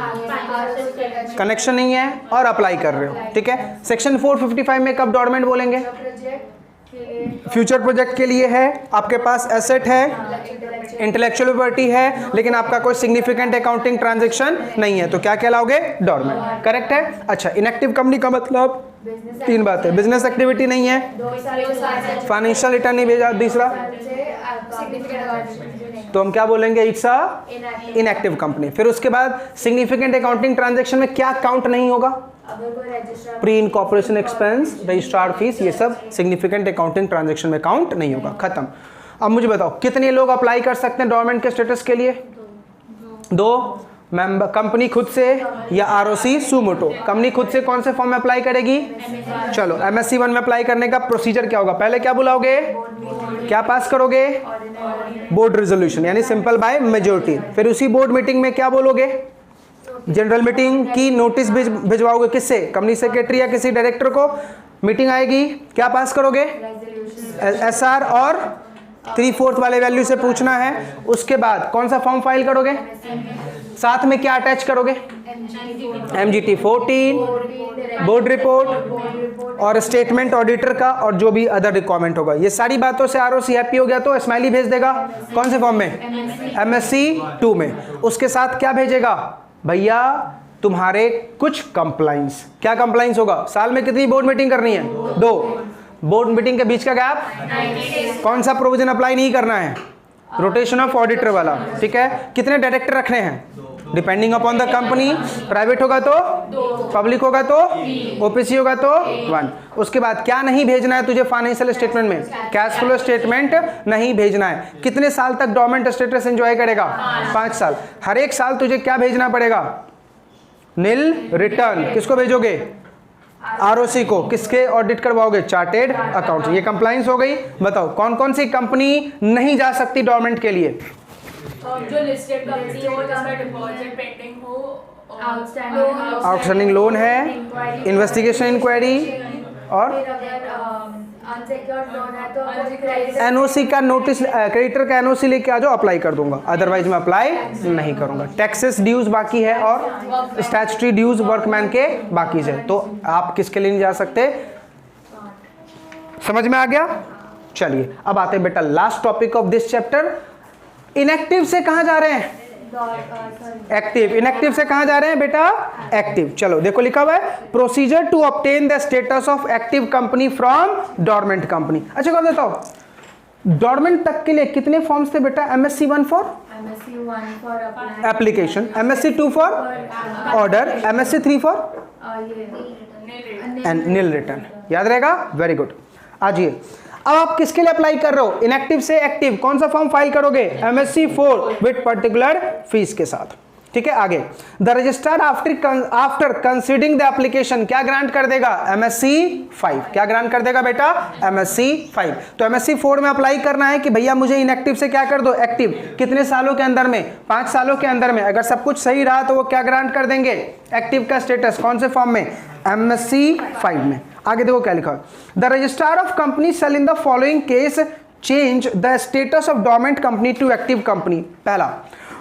कनेक्शन नहीं है और अप्लाई कर रहे हो, ठीक है। सेक्शन 455 में कब डोरमेंट बोलेंगे? फ्यूचर प्रोजेक्ट के लिए है, आपके पास एसेट है, इंटेलेक्चुअल प्रॉपर्टी है, लेकिन आपका कोई सिग्निफिकेंट अकाउंटिंग ट्रांजैक्शन नहीं है, तो क्या कहलाओगे? डोरमेंट। करेक्ट है। अच्छा, इनएक्टिव कंपनी का मतलब 3 बातें। बिजनेस एक्टिविटी नहीं है, फाइनेंशियल रिटर्न नहीं भेजा, दूसरा तो हम क्या बोलेंगे? It's a inactive company. फिर उसके बाद सिग्निफिकेंट अकाउंटिंग ट्रांजैक्शन में क्या काउंट नहीं होगा? Pre incorporation expense, registrar fees, ये सब सिग्निफिकेंट अकाउंटिंग ट्रांजैक्शन में काउंट नहीं होगा। खत्म। अब मुझे बताओ कितने लोग अप्लाई कर सकते हैं डोरमेंट के स्टेटस के लिए? 2 मेंबर, कंपनी खुद से या आरओसी सुमोटो। कंपनी खुद से कौन से फॉर्म में अप्लाई करेगी? चलो MSc 1 में अप्लाई करने का प्रोसीजर क्या होगा? पहले क्या बुलाओगे? क्या पास करोगे? बोर्ड रेजोल्यूशन, यानी सिंपल बाय मेजोरिटी। फिर उसी बोर्ड मीटिंग में क्या बोलोगे? जनरल मीटिंग की नोटिस भिजवाओगे किससे? कंपनी सेक्रेटरी या किसी डायरेक्टर को। मीटिंग आएगी, क्या पास करोगे? SR और 3/4 वाले वैल्यू से पूछना है। उसके बाद कौन सा फॉर्म फाइल करोगे? साथ में क्या अटैच करोगे? MGT 14, बोर्ड रिपोर्ट और स्टेटमेंट ऑडिटर का, और जो भी अदर रिक्वायरमेंट होगा। ये सारी बातों से ROC हैप्पी हो गया तो स्माइली भेज देगा। कौन से फॉर्म में? MSc 2 में। उसके साथ क्या भेजेगा? भैया तुम्हारे कुछ कंप्लाइंस। क्या कंप्लाइंस होगा? साल में कितनी बोर्ड मीटिंग करनी है? 2। बोर्ड मीटिंग के बीच का गैप, कौन सा प्रोविजन अप्लाई नहीं करना है? रोटेशन ऑफ ऑडिटर वाला, ठीक है। कितने डायरेक्टर रखने हैं? Depending upon the company. Private होगा तो 2, पब्लिक होगा तो OPC होगा तो 1। उसके बाद क्या नहीं भेजना है तुझे फाइनेंशियल स्टेटमेंट में? कैश फ्लो स्टेटमेंट नहीं भेजना है। कितने साल तक डोरमेंट स्टेटस एंजॉय करेगा? 5 साल। हर एक साल तुझे क्या भेजना पड़ेगा? नील रिटर्न। किसको भेजोगे? ROC को। किसके ऑडिट करवाओगे? Chartered account. ये कंप्लाइंस हो गई। बताओ कौन कौन सी कंपनी नहीं जा सकती डोरमेंट के लिए? जो लिस्टेड कंपनी हो, जिसका डिपॉजिट पेंडिंग हो, आउटस्टैंडिंग लोन है, इन्वेस्टिगेशन इंक्वायरी, और NOC का नोटिस, क्रेडिटर का NOC लेके आ जाओ, अप्लाई कर दूंगा, अदरवाइज मैं अप्लाई नहीं करूंगा। टैक्सेस ड्यूज बाकी है और स्टैट्यूटरी ड्यूज वर्कमैन के बाकी है, तो आप किसके लिए नहीं जा सकते? समझ में आ गया? चलिए अब आते हैं बेटा last topic of this chapter. Inactive से कहां जा रहे हैं? एक्टिव। इनएक्टिव से कहां जा रहे हैं बेटा? एक्टिव। चलो देखो लिखा हुआ है procedure to obtain the status of active company from dormant company. अच्छा कर देता हूं, डोरमेंट तक के लिए कितने फॉर्म्स थे बेटा? MSc 1 for application, MSc 2 for order, MSc 3 for nil return. याद रहेगा? Very good. आजिए अब आप किसके लिए अप्लाई कर रहे हो? इनएक्टिव से एक्टिव। कौन सा फॉर्म फाइल करोगे? MSc 4 विद पर्टिकुलर फीस के साथ, ठीक है। आगे the registrar after considering the application क्या ग्रांट कर देगा? MSc 5। क्या ग्रांट कर देगा बेटा? MSc 5। तो MSc 4 में अप्लाई करना है कि भैया मुझे इनएक्टिव से क्या कर दो? एक्टिव। कितने सालों के अंदर में? 5 सालों के अंदर में। अगर सब कुछ सही रहा तो वो क्या ग्रांट कर देंगे? एक्टिव का स्टेटस। कौन से फॉर्म में? MSc 5 में। आगे देखो क्या लिखा है, the registrar of company shall in the following case change the status of dormant company to active company. पहला,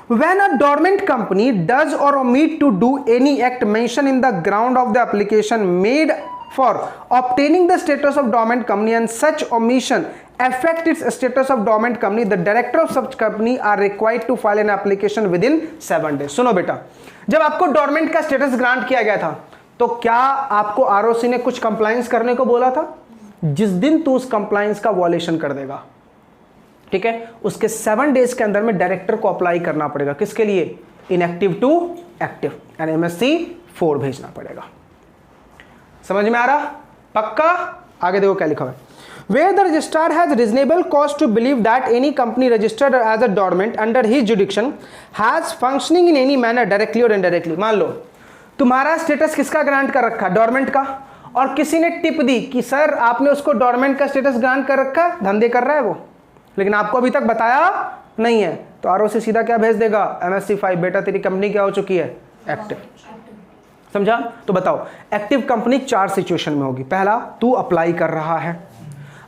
When a dormant company does or omit to do any act mentioned in the ground of the application made for obtaining the status of dormant company and such omission affect its status of dormant company, the director of such company are required to file an application within 7 days. सुनो बेटा, जब आपको डोरमेंट का स्टेटस ग्रांट किया गया था तो क्या आपको आरओसी ने कुछ कंप्लायंस करने को बोला था? जिस दिन तू उस कंप्लायंस का वॉलेशन कर देगा, ठीक है, उसके 7 डेज के अंदर में डायरेक्टर को अप्लाई करना पड़ेगा। किसके लिए? इनएक्टिव टू एक्टिव, यानी MSC 4 भेजना पड़ेगा। समझ में आ रहा? पक्का? आगे देखो क्या लिखा है। Where the registrar has reasonable cause to believe that any company registered as a dormant under his jurisdiction has functioning in any manner directly or indirectly। मान लो तुम्हारा स्टेटस किसका ग्रांट कर रखा? डोरमेंट का, और किसी ने टिप दी कि सर आपने उसको डोरमेंट का स्टेटस ग्रांट कर रखा है, धंधे कर रहा है वो, लेकिन आपको अभी तक बताया नहीं है, तो आरओसी सीधा क्या भेज देगा? MSC 5। बेटा तेरी कंपनी क्या हो चुकी है? एक्टिव। समझा? तो बताओ, एक्टिव कंपनी 4 सिचुएशन में होगी। पहला, तू अप्लाई कर रहा है,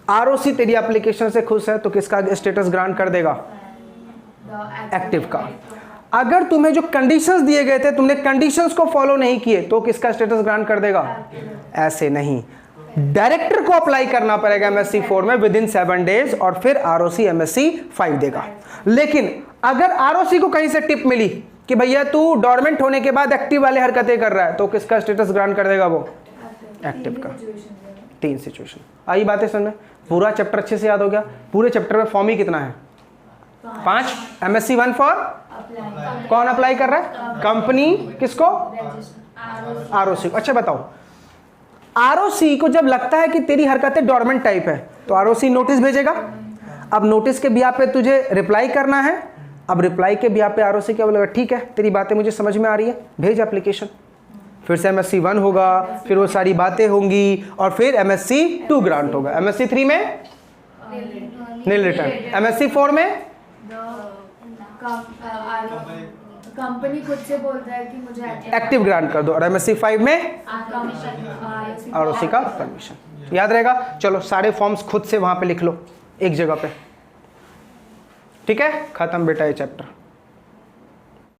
आरओसी तेरी एप्लीकेशन से खुश है, तो किसका स्टेटस ग्रांट कर देगा? एक्टिव का। अगर तुम्हें जो कंडीशंस दिए गए थे तुमने कंडीशंस को फॉलो नहीं किए तो किसका स्टेटस ग्रांट कर देगा? ऐसे नहीं, डायरेक्टर को अप्लाई करना पड़ेगा MSC 4 में विद इन 7 डेज, और फिर आरओसी MSC 5 देगा। लेकिन अगर आरओसी को कहीं से टिप मिली कि भैया तू डोरमेंट होने के बाद एक्टिव वाले हरकतें कर रहा है, तो किसका स्टेटस ग्रांट कर देगा वो? एक्टिव का। 3 सिचुएशन। आई बातें समझ में? पूरा चैप्टर अच्छे से याद हो गया? पूरे चैप्टर में फॉर्म ही कितना है? 5। MSC 1 फॉर कौन अप्लाई कर रहा है? कंपनी। किसको? आरओसी। अच्छा बताओ, आरओसी को जब लगता है कि तेरी हरकतें डोरमेंट टाइप है तो आरओसी नोटिस भेजेगा। अब नोटिस के बिहा पे तुझे रिप्लाई करना है। अब रिप्लाई के बिहा पे आरओसी क्या बोलेगा? ठीक है, तेरी बातें मुझे समझ में आ रही है, भेज एप्लीकेशन। फिर से MSC 1 होगा, फिर वो सारी बातें होंगी, और फिर MSC 2 ग्रांट होगा। MSC 3 में नील रिटर्न, MSC 4 में कंपनी खुद से बोलता है कि मुझे एक्टिव ग्रांट कर दो, और MSC 5 में आरओसी का परमिशन। याद रहेगा? चलो सारे फॉर्म्स खुद से वहां पे लिख लो एक जगह पे, ठीक है? खत्म बेटा ये चैप्टर।